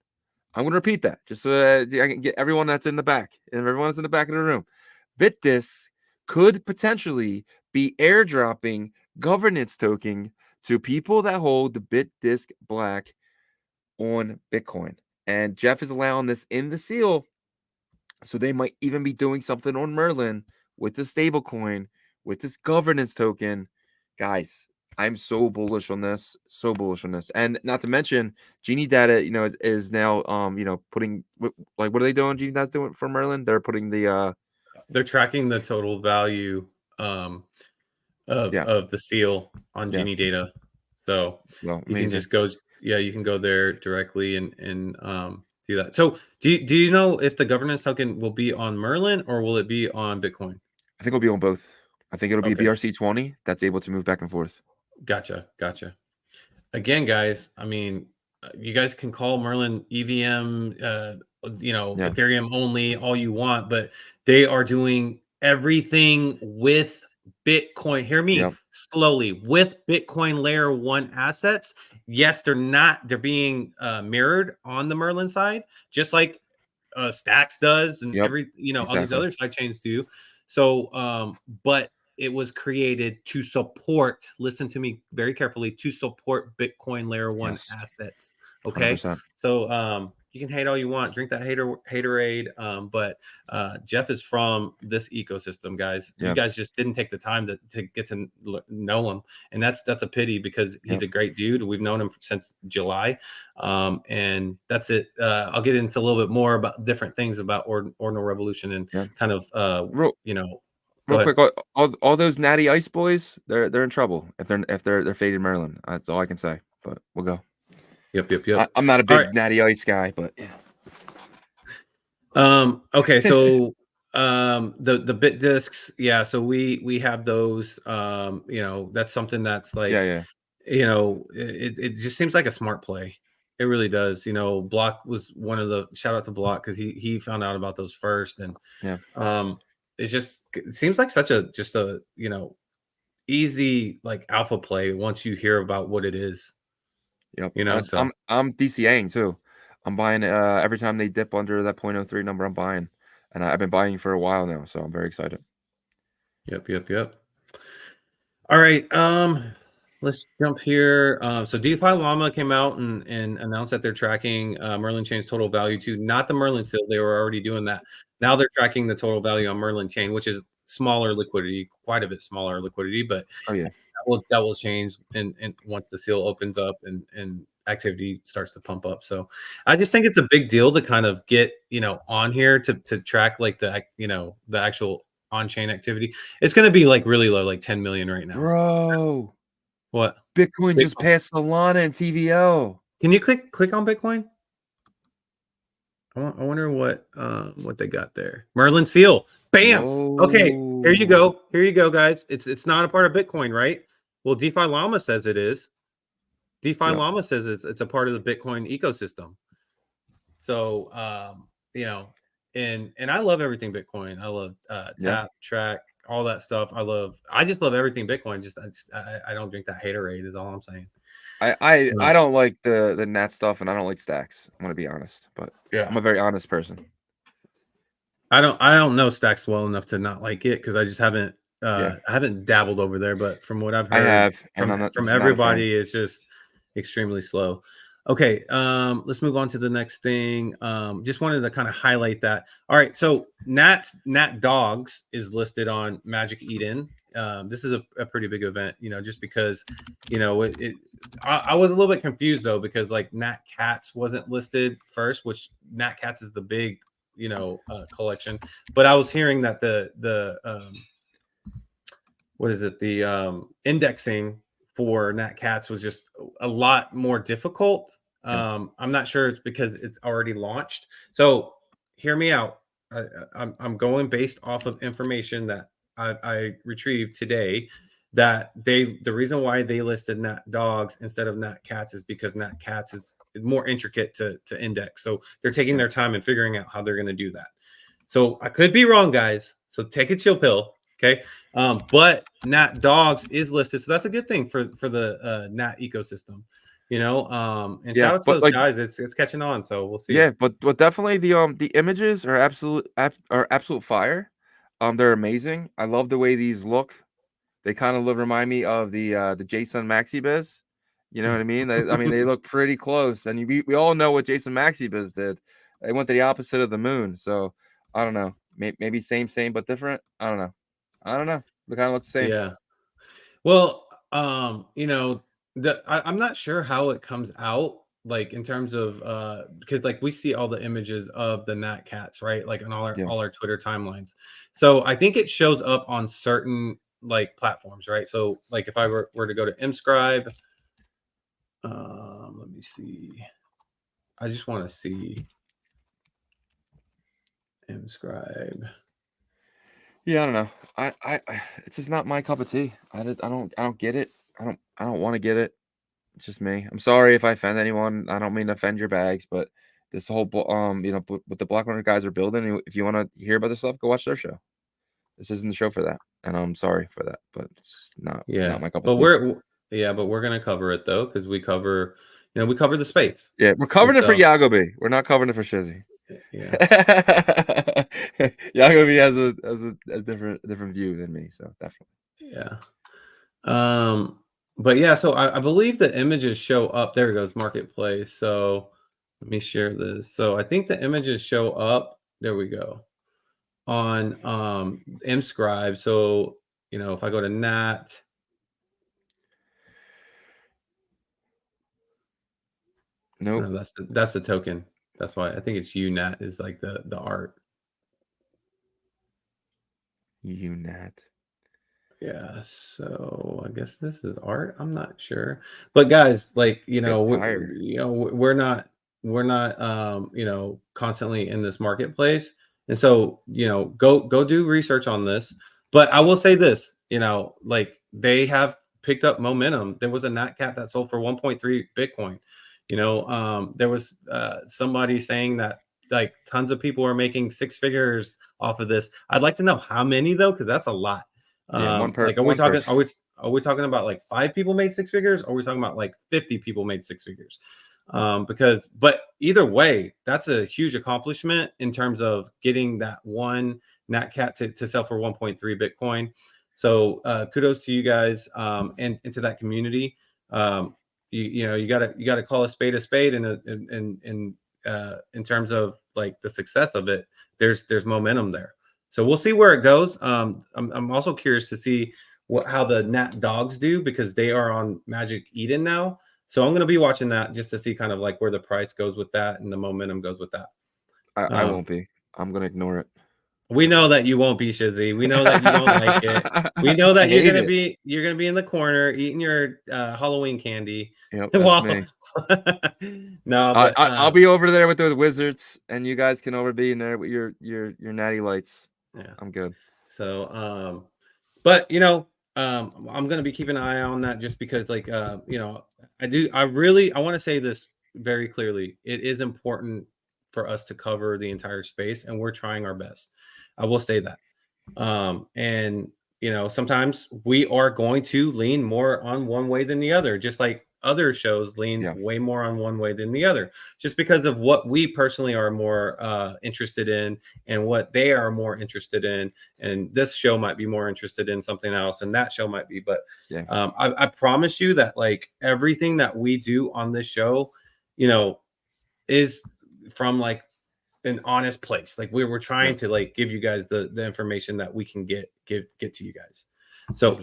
I'm going to repeat that just so I can get everyone that's in the back and everyone that's in the back of the room. BitDisc could potentially be airdropping governance token to people that hold the BitDisc Black on Bitcoin. And Jeff is allowing this in the seal. So they might even be doing something on Merlin with the stablecoin, with this governance token. Guys, I'm so bullish on this. So bullish on this. And not to mention, Genie Data, is now putting like what are they doing? Genie Data's doing for Merlin? They're putting the They're tracking the total value of yeah, of the seal on yeah. Genie Data, so Well, you can amazing. just go. Yeah, you can go there directly and do that. So do you know if the governance token will be on Merlin or will it be on Bitcoin? I think it'll be on both. I think it'll be Okay, BRC20 that's able to move back and forth. gotcha. Again, guys, I mean, you guys can call Merlin EVM, Yeah. Ethereum only, all you want, but they are doing everything with Bitcoin. Hear me Yep. slowly with Bitcoin layer 1 assets. Yes, they're being mirrored on the Merlin side, just like Stacks does and Yep. all these Exactly. other side chains do. So, but it was created to support, listen to me very carefully, to support Bitcoin layer 1 Yes. assets. Okay. 100%. So you can hate all you want, drink that haterade. But Jeff is from this ecosystem, guys. You Yeah. guys just didn't take the time to get to know him. And that's a pity because he's Yep. a great dude. We've known him since July. And that's it. I'll get into a little bit more about different things about Ordinal Revolution and Yeah. kind of Real, go real ahead. quick, all those natty ice boys, they're in trouble if they're faded Merlin. That's all I can say. But we'll go. Yep. I'm not a All right. big natty ice guy, but yeah. Okay, so the bit discs, yeah, so we have those. That's something that's Yeah, like, yeah, it just seems like a smart play. It really does. Block was one of the shout out to Block because he found out about those first, and yeah. it seems like such a just a easy like alpha play once you hear about what it is. Yep. So I'm DCAing too. I'm buying every time they dip under that .03 number. I'm buying, and I've been buying for a while now, so I'm very excited. yep. All right, let's jump here. So DeFi Llama came out and announced that they're tracking Merlin Chain's total value to not the Merlin seal. They were already doing that. Now they're tracking the total value on Merlin Chain, which is smaller liquidity, quite a bit smaller liquidity, but Oh yeah. that will change and once the seal opens up and activity starts to pump up. So I just think it's a big deal to kind of get on here to track like the actual on-chain activity. It's going to be like really low, like 10 million right now. So Bro, what? Bitcoin just Bitcoin. passed Solana and TVL. Can you click on Bitcoin? I wonder what they got there. Merlin seal. Bam. Okay, here you Whoa. go. Here you go, guys. It's not a part of Bitcoin, right? Well, DeFi Llama says it is. DeFi Yep. Llama says it's a part of the Bitcoin ecosystem. So and I love everything Bitcoin. I love Yeah. tap, track, all that stuff. I just love everything Bitcoin. I don't drink that haterade is all I'm saying. I don't like the Nat stuff, and I don't like stacks. I'm gonna be honest, but Yeah. I'm a very honest person. I don't know Stacks well enough to not like it because I just haven't Yeah, I haven't dabbled over there, but from what I've I heard have, and I'm from not a fan. everybody, it's just extremely slow. Okay, let's move on to the next thing. Just wanted to kind of highlight that. All right, so Nat Dogs is listed on Magic Eden. This is a pretty big event, just because, I was a little bit confused though, because like Nat Cats wasn't listed first, which Nat Cats is the big, collection. But I was hearing that the what is it? The indexing for Nat Cats was just a lot more difficult. Yeah, I'm not sure it's because it's already launched. So hear me out. I'm going based off of information that I retrieved today. That the reason why they listed Nat Dogs instead of Nat Cats is because Nat Cats is more intricate to index. So they're taking yeah, their time and figuring out how they're going to do that. So I could be wrong, guys. So take a chill pill. Okay. But Nat Dogs is listed. So that's a good thing for the Nat ecosystem, and yeah. shout out to But those like, guys. It's catching on. So we'll see. yeah, but definitely the images are absolute fire. They're amazing. I love the way these look. They kind of remind me of the Jason Maxi Biz. You know what I mean? I mean, they look pretty close, and we all know what Jason Maxi Biz did. They went to the opposite of the moon. So I don't know. Maybe same but different. I don't know. I don't know. They kind of look the same. Yeah. Well, I'm not sure how it comes out, like in terms of because like we see all the images of the Nat Cats, right? Like on Yeah. all our Twitter timelines. So I think it shows up on certain like platforms, right? So like if I were to go to Mscribe, let me see. I just want to see Mscribe. Yeah, I don't know. It's just not my cup of tea. I don't get it. I don't want to get it. It's just me. I'm sorry if I offend anyone. I don't mean to offend your bags, but this whole what the Black Runner guys are building. If you want to hear about this stuff, go watch their show. This isn't the show for that, and I'm sorry for that, but it's not Yeah, my cup of but tea. we're gonna cover it though because we cover the space, Yeah, we're and covering it for so Yagobi. We're not covering it for Shizzy. yeah. Yagobi has a different view than me, so definitely. Yeah. But yeah, so I believe the images show up. There it goes, marketplace. So let me share this. So I think the images show up. There we go. On Mscribe. So if I go to Nat, Nope. no, that's the token. That's why I think it's UNAT is like the art. UNAT. Yeah, so I guess this is art. I'm not sure, but guys, like It's got fire. we're not constantly in this marketplace, and so go do research on this. But I will say this, like they have picked up momentum. There was a Nat Cat that sold for 1.3 Bitcoin. There was somebody saying that like tons of people are making six figures off of this. I'd like to know how many though, because that's a lot. Yeah, Like, one person. are we talking about like 5 people made six figures? Or are we talking about like 50 people made six figures? But either way, that's a huge accomplishment in terms of getting that one Nat Cat to sell for 1.3 Bitcoin. So kudos to you guys and to that community. You gotta call a spade in terms of like the success of it. There's momentum there. So we'll see where it goes. I'm also curious to see how the Nat Dogs do because they are on Magic Eden now. So I'm going to be watching that just to see kind of like where the price goes with that and the momentum goes with that. I won't be. I'm gonna ignore it. We know that you won't be, Shizzy. We know that you don't like it. We know I that hate it. you're gonna be in the corner eating your Halloween candy. Yep, that's Well, me. no, but I'll be over there with the wizards, and you guys can over be in there with your natty lights. yeah. I'm good. So, but I'm gonna be keeping an eye on that just because, like, I want to say this very clearly. It is important for us to cover the entire space, and we're trying our best. I will say that. And sometimes we are going to lean more on one way than the other, just like other shows lean way more on one way than the other, just because of what we personally are more interested in and what they are more interested in. And this show might be more interested in something else, and that show might be. But I promise you that like everything that we do on this show, you know, is from like an honest place. Like we're trying to like give you guys the information that we can get to you guys. So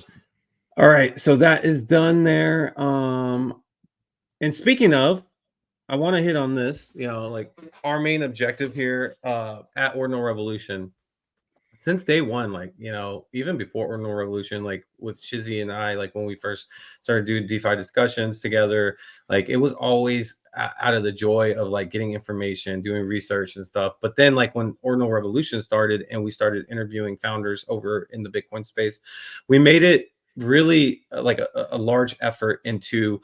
all right, so that is done there. And speaking of, I want to hit on this, you know, like our main objective here at Ordinal Revolution. Since day one, like, you know, even before Ordinal Revolution, like with Shizzy and I, like when we first started doing DeFi discussions together, like it was always out of the joy of like getting information, doing research and stuff. But then like when Ordinal Revolution started and we started interviewing founders over in the Bitcoin space, we made it really like a large effort into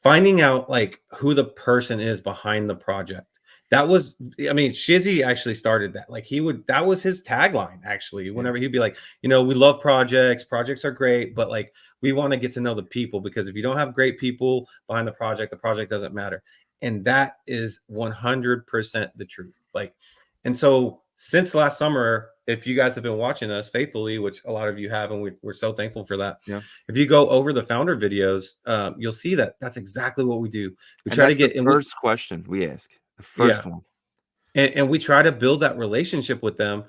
finding out like who the person is behind the project. That was, I mean, Shizzy actually started that. Like that was his tagline actually. Whenever he'd be like, you know, we love projects are great, but like we want to get to know the people, because if you don't have great people behind the project doesn't matter. And that is 100% the truth. Like, and so since last summer, if you guys have been watching us faithfully, which a lot of you have, and we're so thankful for that. If you go over the founder videos, you'll see that that's exactly what we do. We try to get the first question we ask. The first one. And we try to build that relationship with them.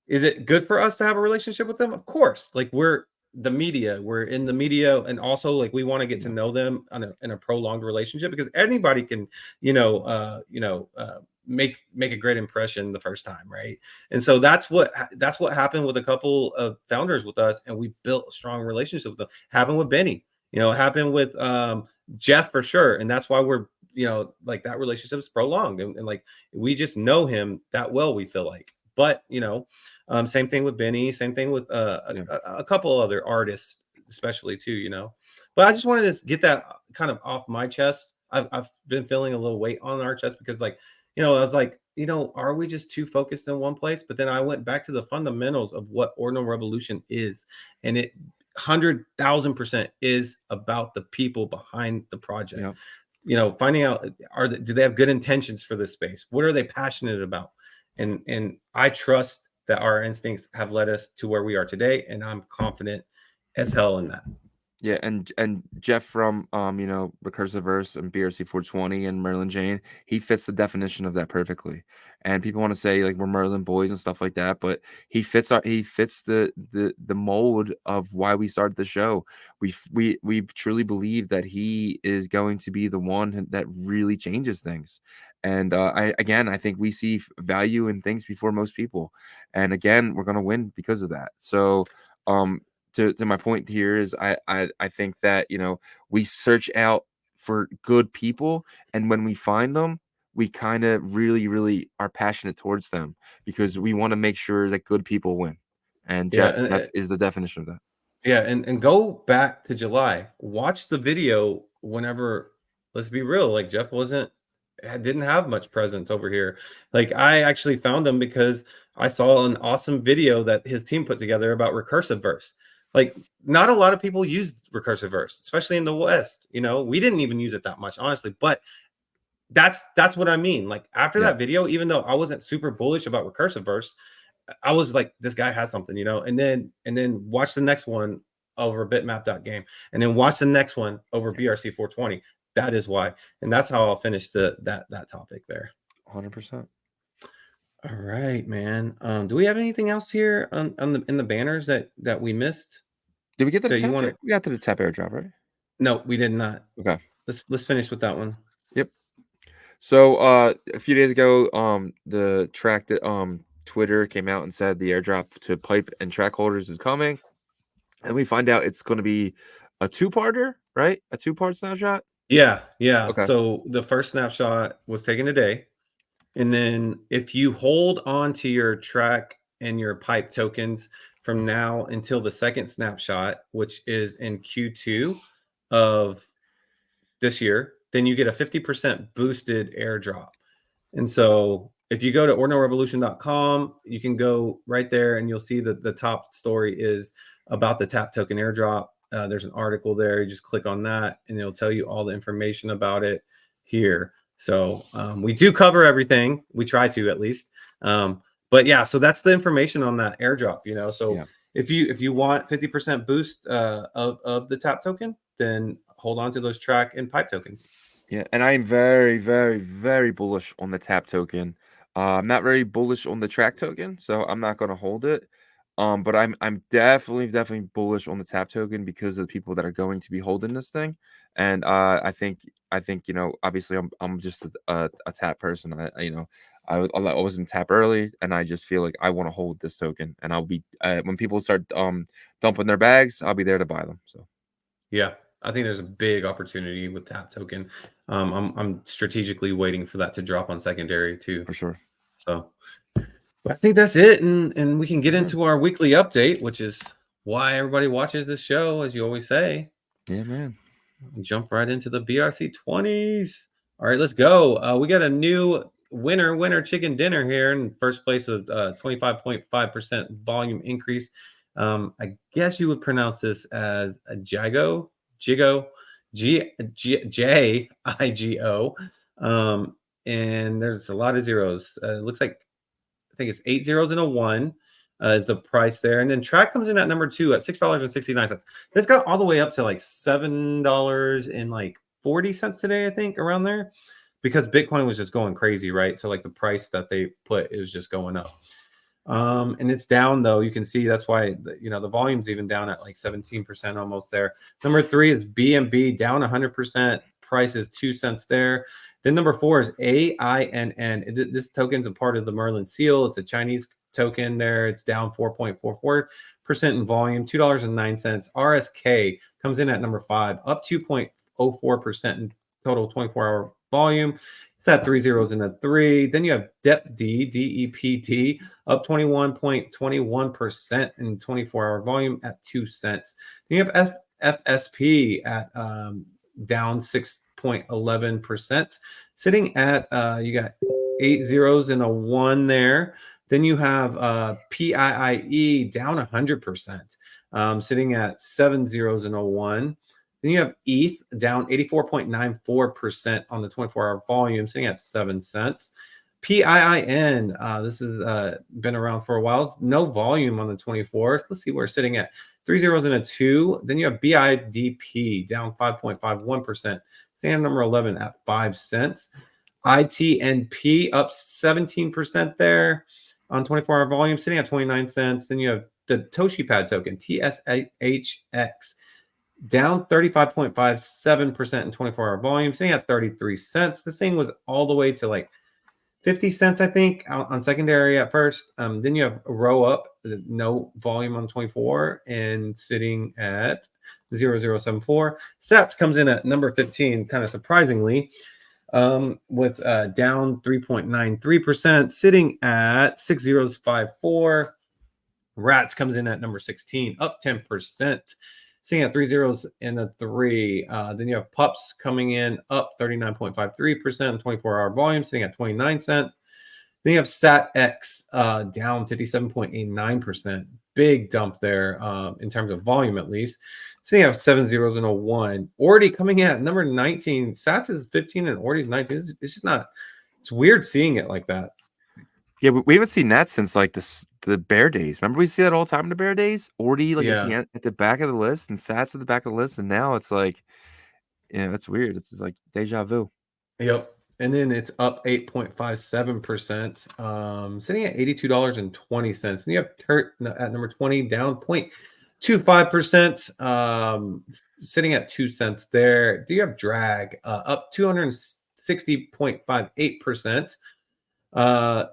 Is it good for us to have a relationship with them? Of course. Like we're the media, we're in the media, and also like we want to get to know them in a prolonged relationship, because anybody can, make a great impression the first time, right? And so that's what happened with a couple of founders with us, and we built a strong relationship with them. Happened with Benny, happened with Jeff for sure, and that's why we're like that relationship is prolonged, and like we just know him that well, we feel like. But same thing with Benny, same thing with a couple other artists, especially too, But I just wanted to get that kind of off my chest. I've been feeling a little weight on our chest, because like, I was like, are we just too focused in one place? But then I went back to the fundamentals of what Ordinal Revolution is, and it 100,000% is about the people behind the project. Finding out do they have good intentions for this space? What are they passionate about? And I trust that our instincts have led us to where we are today, and I'm confident as hell in that. Yeah, and Jeff from Recursive Verse and BRC 420 and Merlin Jane, he fits the definition of that perfectly. And people want to say like we're Merlin boys and stuff like that, but he fits the mold of why we started the show. We truly believe that he is going to be the one that really changes things. And I think we see value in things before most people. And again, we're gonna win because of that. So to my point here is I think that we search out for good people, and when we find them, we kind of really are passionate towards them, because we want to make sure that good people win. And Jeff is the definition of that. Yeah, and go back to July. Watch the video whenever. Let's be real, like Jeff didn't have much presence over here. Like I actually found him because I saw an awesome video that his team put together about recursive verse. Like not a lot of people use recursive verse, especially in the West. We didn't even use it that much, honestly. But that's what I mean. Like after that video, even though I wasn't super bullish about recursive verse, I was like, this guy has something, and then watch the next one over bitmap.game, and then watch the next one over BRC 420. That is why. And that's how I'll finish that topic there. 100%. All right, man. Do we have anything else here in the banners that we missed? Did we get to the tap? We got to the tap airdrop, right? No, we did not. Okay. Let's finish with that one. Yep. So a few days ago, the track that Twitter came out and said the airdrop to pipe and track holders is coming. And we find out it's going to be a two-parter, right? A two-part snapshot? Yeah. Okay. So the first snapshot was taken today. And then if you hold on to your track and your pipe tokens from now until the second snapshot, which is in Q2 of this year, then you get a 50% boosted airdrop. And so if you go to ordinalrevolution.com, you can go right there and you'll see that the top story is about the tap token airdrop. There's an article there. You just click on that, and it'll tell you all the information about it here. So we do cover everything. We try to, at least. But yeah, so that's the information on that airdrop. So Yeah. if you want 50% boost of the tap token, then hold on to those track and pipe tokens. Yeah, and I am very, very, very bullish on the tap token. I'm not very bullish on the track token, so I'm not going to hold it. But I'm definitely bullish on the tap token because of the people that are going to be holding this thing, and I think obviously I'm just a tap person. I wasn't tap early, and I just feel like I want to hold this token, and I'll be when people start dumping their bags, I'll be there to buy them. So Yeah, I think there's a big opportunity with tap token. I'm strategically waiting for that to drop on secondary too. for sure. So but I think that's it, and we can get Yeah. into our weekly update, which is why everybody watches this show, as you always say. Yeah, man. Jump right into the BRC 20s. All right, let's go. We got a new winner chicken dinner here in first place with 25.5% volume increase. I guess you would pronounce this as a Jigo, Jigo. And there's a lot of zeros. It looks like I think it's 8 zeros and a 1 is the price there. And then track comes in at number 2 at $6.69. This got all the way up to like $7.40 today, I think, around there, because Bitcoin was just going crazy, right? So like the price that they put is just going up. And it's down though. You can see that's why the volume's even down at like 17% almost there. Number 3 is BNB down 100%. Price is 2 cents there. Then number 4 is AINN. This token's a part of the Merlin seal. It's a Chinese token there. It's down 4.44% in volume, $2.09. RSK comes in at number 5, up 2.04% in total 24-hour volume. It's at 3 zeros and a 3. Then you have DEPD, up 21.21% in 24-hour volume at 2 cents. Then you have FSP at down 6.11%, sitting at you got 8 zeros and a 1 there. Then you have PIIE down 100%, sitting at 7 zeros and a 1. Then you have ETH down 84.94% on the 24-hour volume, sitting at 7 cents. PIIN, this has been around for a while. No volume on the 24th. Let's see, we're sitting at 3 zeros and a 2. Then you have BIDP down 5.51%, stand number 11 at 5 cents. ITNP up 17% there on 24-hour volume, sitting at 29 cents. Then you have the ToshiPad token, TSHX, down 35.57% in 24-hour volume, sitting at 33 cents. This thing was all the way to like 50 cents, I think, on secondary at first. Then you have a row up, no volume on 24, and sitting at 0074. Sats comes in at number 15, kind of surprisingly, with down 3.93%, sitting at 6054. Rats comes in at number 16, up 10%. Sitting at 3 zeros and a 3. Then you have Pups coming in up 39.53% 24-hour volume, sitting at 29 cents. Then you have SatX down 57.89%. Big dump there in terms of volume, at least. Sitting at 7 zeros and a 1. Ordi coming in at number 19. Sats is 15 and Ordi's 19. It's just not. It's weird seeing it like that. Yeah, we haven't seen that since like the bear days. Remember we see that all the time in the bear days? Ordi like Yeah. at the back of the list and Sats at the back of the list, and now it's like, it's weird. It's like deja vu. Yep. And then it's up 8.57%, sitting at $82.20. And you have Turt at number 20, down 0.25%, sitting at 2 cents there. Do you have Drag up 260.58%,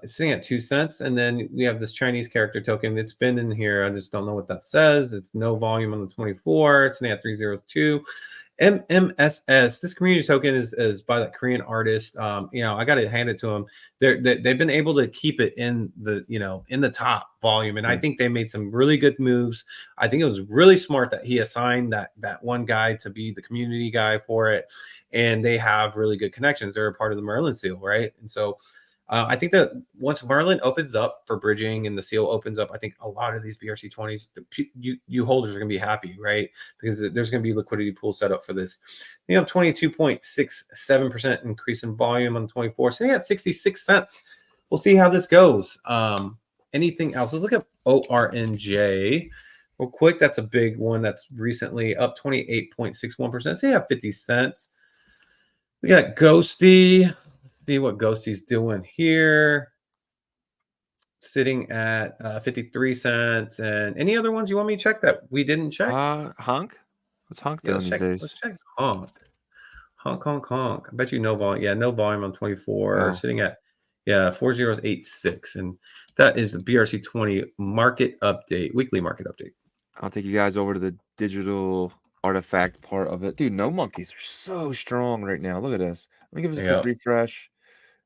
sitting at 2 cents? And then we have this Chinese character token. It's been in here. I just don't know what that says. It's no volume on the 24. It's sitting at 302. MMSS, this community token is by that Korean artist. I got to hand it to them. They've been able to keep it in the top volume, and I think they made some really good moves. I think it was really smart that he assigned that one guy to be the community guy for it, and they have really good connections. They're a part of the Merlin seal, right? And so I think that once Merlin opens up for bridging and the seal opens up, I think a lot of these BRC20s, you holders are going to be happy, right? Because there's going to be liquidity pool set up for this. You have 22.67% increase in volume on the 24, sitting at 66 cents. We'll see how this goes. Anything else? Let's look at ORNJ real quick. That's a big one that's recently up 28.61%. So you have 50 cents. We got Ghosty. Let's see what Ghosty's doing here. Sitting at 53 cents. And any other ones you want me to check that we didn't check? Honk? What's Honk doing these days? Let's check Honk. Honk. I bet you no volume. Yeah, no volume on 24. Sitting at 4086. And that is the BRC20 market update, weekly market update. I'll take you guys over to the digital artifact part of it. Dude, no monkeys are so strong right now. Look at this. Let me give us a quick refresh.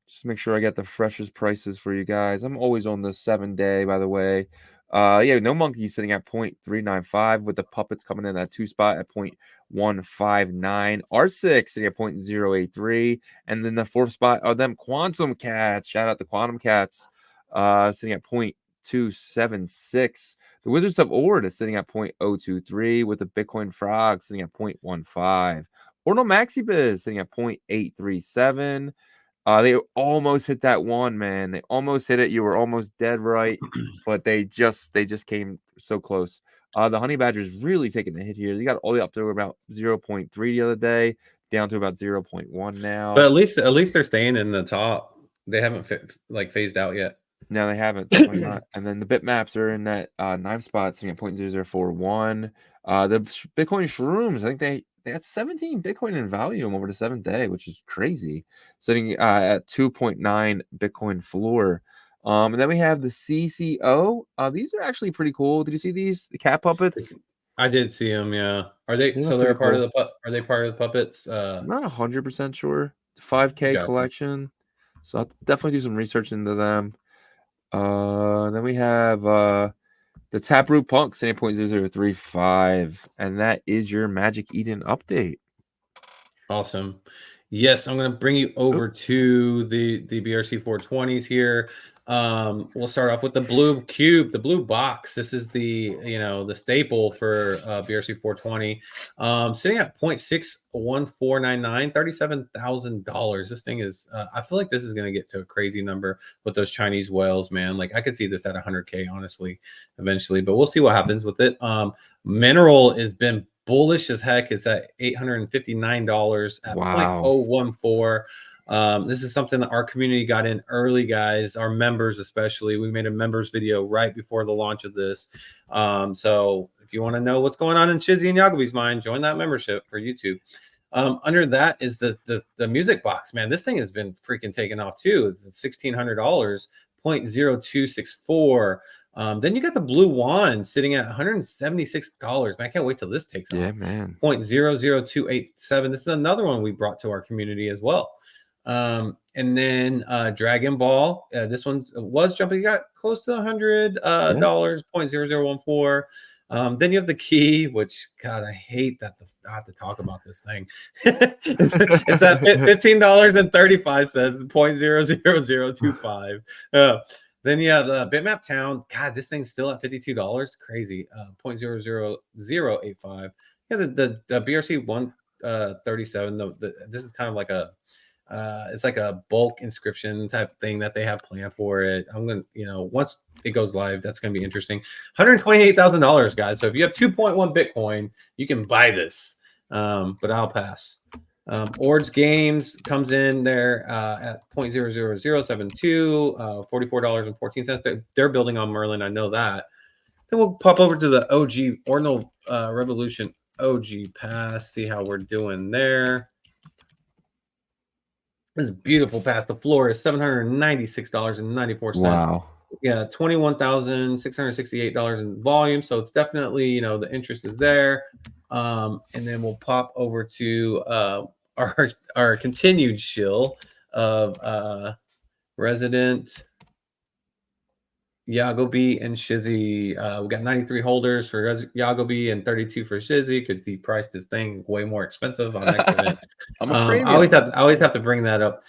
Just make sure I get the freshest prices for you guys. I'm always on the 7-day, by the way. No monkeys sitting at 0.395 with the puppets coming in that 2 spot at 0.159. R6 sitting at 0.083. And then the 4th spot are them Quantum Cats. Shout out the Quantum Cats. Sitting at 0.276. The Wizards of Ord is sitting at 0.023 with the Bitcoin Frog sitting at 0.15. Ordinal Maxibiz sitting at 0.837. They almost hit that one, man. They almost hit it. You were almost dead right, but they just came so close. The Honey Badger's really taking a hit here. They got all the way up to about 0.3 the other day, down to about 0.1 now. But at least they're staying in the top. They haven't phased out yet. No, they haven't. Definitely not. And then the bitmaps are in that 9 spot, sitting at 0.0041. The Bitcoin Shrooms, I think they had 17 Bitcoin in volume over the 7th day, which is crazy. Sitting at 2.9 Bitcoin floor. And then we have the CCO. These are actually pretty cool. Did you see these? The cat puppets? I did see them. Yeah. Are they? So they're part of the. Are they part of the puppets? I'm not 100% sure. 5K collection. So I'll definitely do some research into them. Then we have the Taproot Punk, 0.0035, and that is your Magic Eden update. Awesome. Yes, I'm going to bring you over to the BRC 420s here. We'll start off with the blue cube, the blue box. This is the staple for BRC 420. Sitting at 0.61499, $37,000. This thing is I feel like this is going to get to a crazy number with those Chinese whales, man. Like I could see this at 100K honestly eventually, but we'll see what happens with it. Mineral has been bullish as heck. It's at $859 at 0.014. This is something that our community got in early, guys, our members especially. We made a members video right before the launch of this. So if you want to know what's going on in Shizzy and Yagobi's mind, join that membership for YouTube. Under that is the music box, man. This thing has been freaking taking off too. $1,600, 0.0264. Then you got the blue wand sitting at $176. Man, I can't wait till this takes off. Yeah, man. 0.00287. This is another one we brought to our community as well. And then Dragon Ball. This one was jumping. You got close to $100. 0.0014. Then you have the key, which God, I hate that I have to talk about this thing. it's at $15.35, 0.00025. Then you have the Bitmap Town. God, this thing's still at $52. Crazy. 0.00085. Yeah, the BRC 137. This is kind of like it's like a bulk inscription type thing that they have planned for it. I'm gonna, once it goes live, that's gonna be interesting. $128,000, guys. So if you have 2.1 Bitcoin, you can buy this. But I'll pass. Ord's Games comes in there at 0.00072, $44.14. They're building on Merlin. I know that. Then we'll pop over to the OG Ordinal Revolution OG pass, see how we're doing there. This is a beautiful pass. The floor is $796.94. Wow. Yeah, $21,668 in volume. So it's definitely, the interest is there. And then we'll pop over to our continued shill of Resident Yagobi and Shizzy. We got 93 holders for Yagobi and 32 for Shizzy because he priced his thing way more expensive on next event. I'm a I premium. always have to bring that up.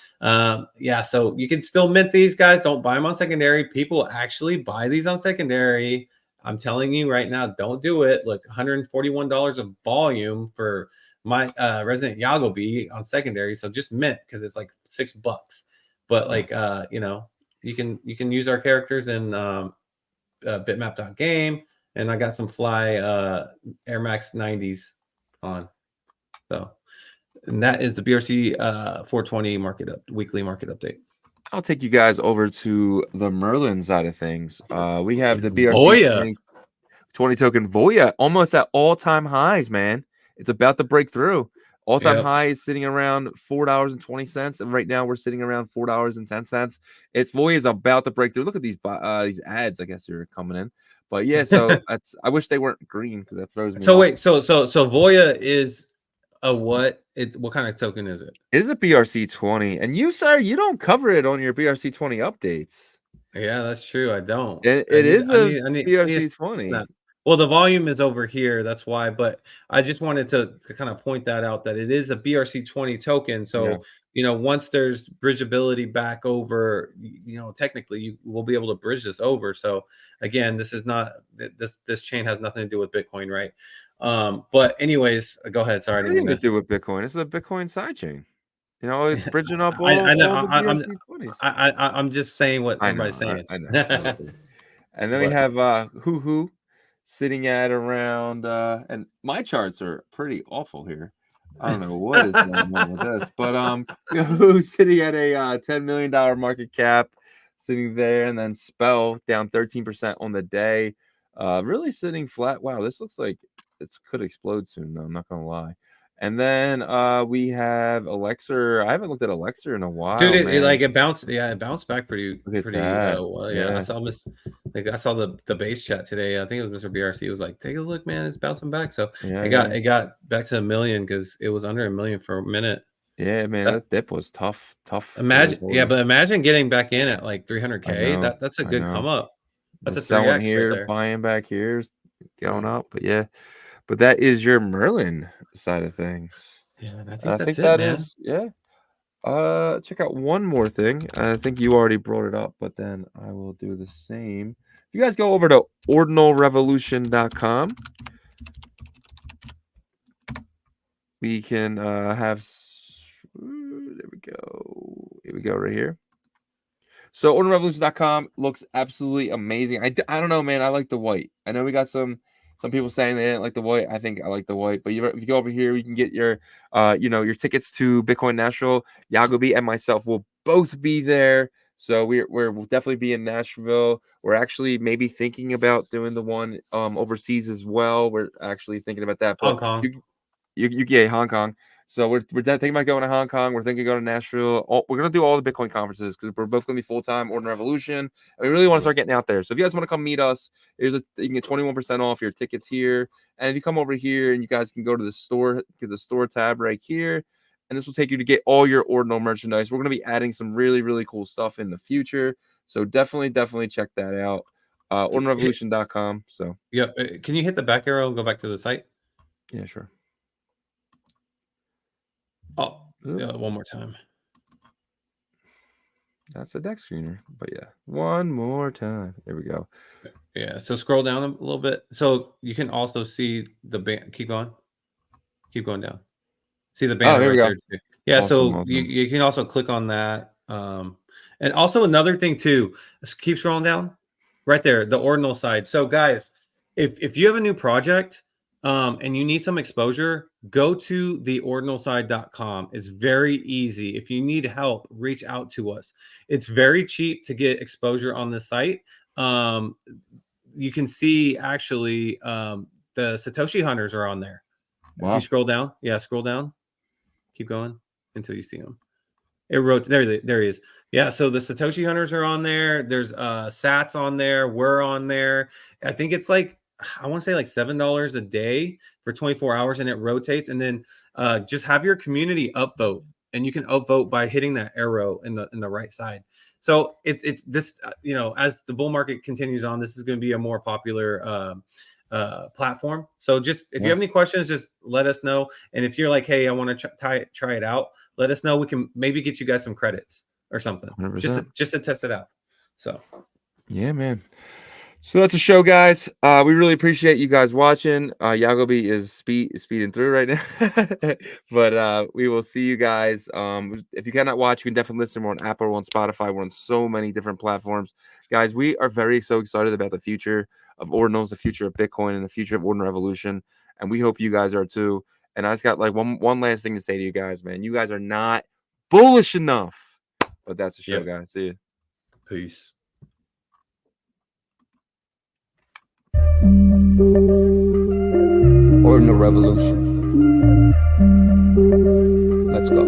Yeah, so you can still mint these guys. Don't buy them on secondary. People actually buy these on secondary. I'm telling you right now, don't do it. Look, $141 of volume for my Resident Yagobi on secondary. So just mint because it's like $6. But like you know, you can use our characters in bitmap.game, and I got some fly Air Max 90s on. So, and that is the BRC 420 weekly market update. I'll take you guys over to the Merlin side of things. We have the BRC Voya. 20 token Voya almost at all-time highs, man. It's about to break through. All-time high is sitting around $4.20, and right now we're sitting around $4.10. It's Voya is about to break through. Look at these ads. I guess are coming in, but yeah. So I wish they weren't green because that throws me. So off. wait, so Voya is a what? What kind of token is it? It is a BRC 20, and you, sir, you don't cover it on your BRC 20 updates. Yeah, that's true. I don't. It is a BRC 20. Well, the volume is over here. That's why. But I just wanted to kind of point that out that it is a BRC 20 token. So, you know, once there's bridgeability back over, you know, technically you will be able to bridge this over. So again, this is not this chain has nothing to do with Bitcoin, right? But anyways, go ahead. Sorry, Nothing to do with Bitcoin. It's a Bitcoin sidechain. You know, it's bridging up all, I know. all the BRC 20s. I'm just saying what everybody's saying. I know. And then we have Hoo sitting at around and my charts are pretty awful here. I don't know what is going on with this, but Hoo's sitting at a $10 million market cap, sitting there, and then Spell down 13% on the day, really sitting flat. Wow, this looks like it could explode soon. No, I'm not gonna lie. And then we have Elixir. I haven't looked at Elixir in a while, dude. man. It bounced. Yeah, it bounced back pretty. Well. Yeah, I saw the base chat today. I think it was Mr. BRC. It was like, take a look, man. It's bouncing back. So it got back to $1 million because it was under $1 million for a minute. Yeah, man, that dip was tough. Imagine getting back in at like 300K. That's a good come up. That's a 3x here, right there. Buying back here, going up. But yeah, but that is your Merlin side of things. Yeah, I think that is check out one more thing. I think you already brought it up, but then I will do the same. If you guys go over to ordinalrevolution.com, we can have there we go. Here we go right here. So ordinalrevolution.com looks absolutely amazing. I don't know, man. I like the white. I know we got some people saying they didn't like the white. I think I like the white. But if you go over here, you can get your your tickets to Bitcoin Nashville. Yagobi and myself will both be there. So we'll definitely be in Nashville. We're actually maybe thinking about doing the one overseas as well. We're actually thinking about that. But Hong Kong. You get Hong Kong. So we're thinking about going to Hong Kong. We're thinking of going to Nashville. We're going to do all the Bitcoin conferences because we're both going to be full-time Ordinal Revolution. And we really want to start getting out there. So if you guys want to come meet us, you can get 21% off your tickets here. And if you come over here and you guys can go to the store tab right here. And this will take you to get all your Ordinal merchandise. We're going to be adding some really, really cool stuff in the future. So definitely check that out. OrdinalRevolution.com. So yeah. Can you hit the back arrow and go back to the site? Yeah, sure. Oh, yeah, one more time. That's a deck screener, but yeah, one more time. There we go. Yeah, so scroll down a little bit. So you can also see the band. Keep going down. See the banner right there too. Yeah, awesome. You can also click on that. And also another thing too, keep scrolling down right there, the Ordinal side. So guys, if you have a new project and you need some exposure, go to the ordinalside.com. It's very easy. If you need help, reach out to us. It's very cheap to get exposure on the site. You can see actually the Satoshi hunters are on there. Wow. If you scroll down, scroll down, keep going until you see them. It wrote there he is. Yeah, so the Satoshi hunters are on there. There's Sats on there. We're on there. I think it's like, I want to say like $7 a day for 24 hours, and it rotates. And then just have your community upvote, and you can upvote by hitting that arrow in the right side. So it's this, as the bull market continues on, this is going to be a more popular platform. So just if you have any questions, just let us know. And if you're like, hey, I want to try it out, let us know. We can maybe get you guys some credits or something, 100%. just to test it out. So yeah, man. So that's a show, guys. We really appreciate you guys watching. Yagobi is speeding through right now. But we will see you guys. If you cannot watch, you can definitely listen. We're on Apple, we're on Spotify, we're on so many different platforms. Guys, we are so excited about the future of Ordinals, the future of Bitcoin, and the future of Ordinal Revolution. And we hope you guys are too. And I just got like one last thing to say to you guys, man. You guys are not bullish enough. But that's the show, guys. See you. Peace. Ordinal Revolution. Let's go.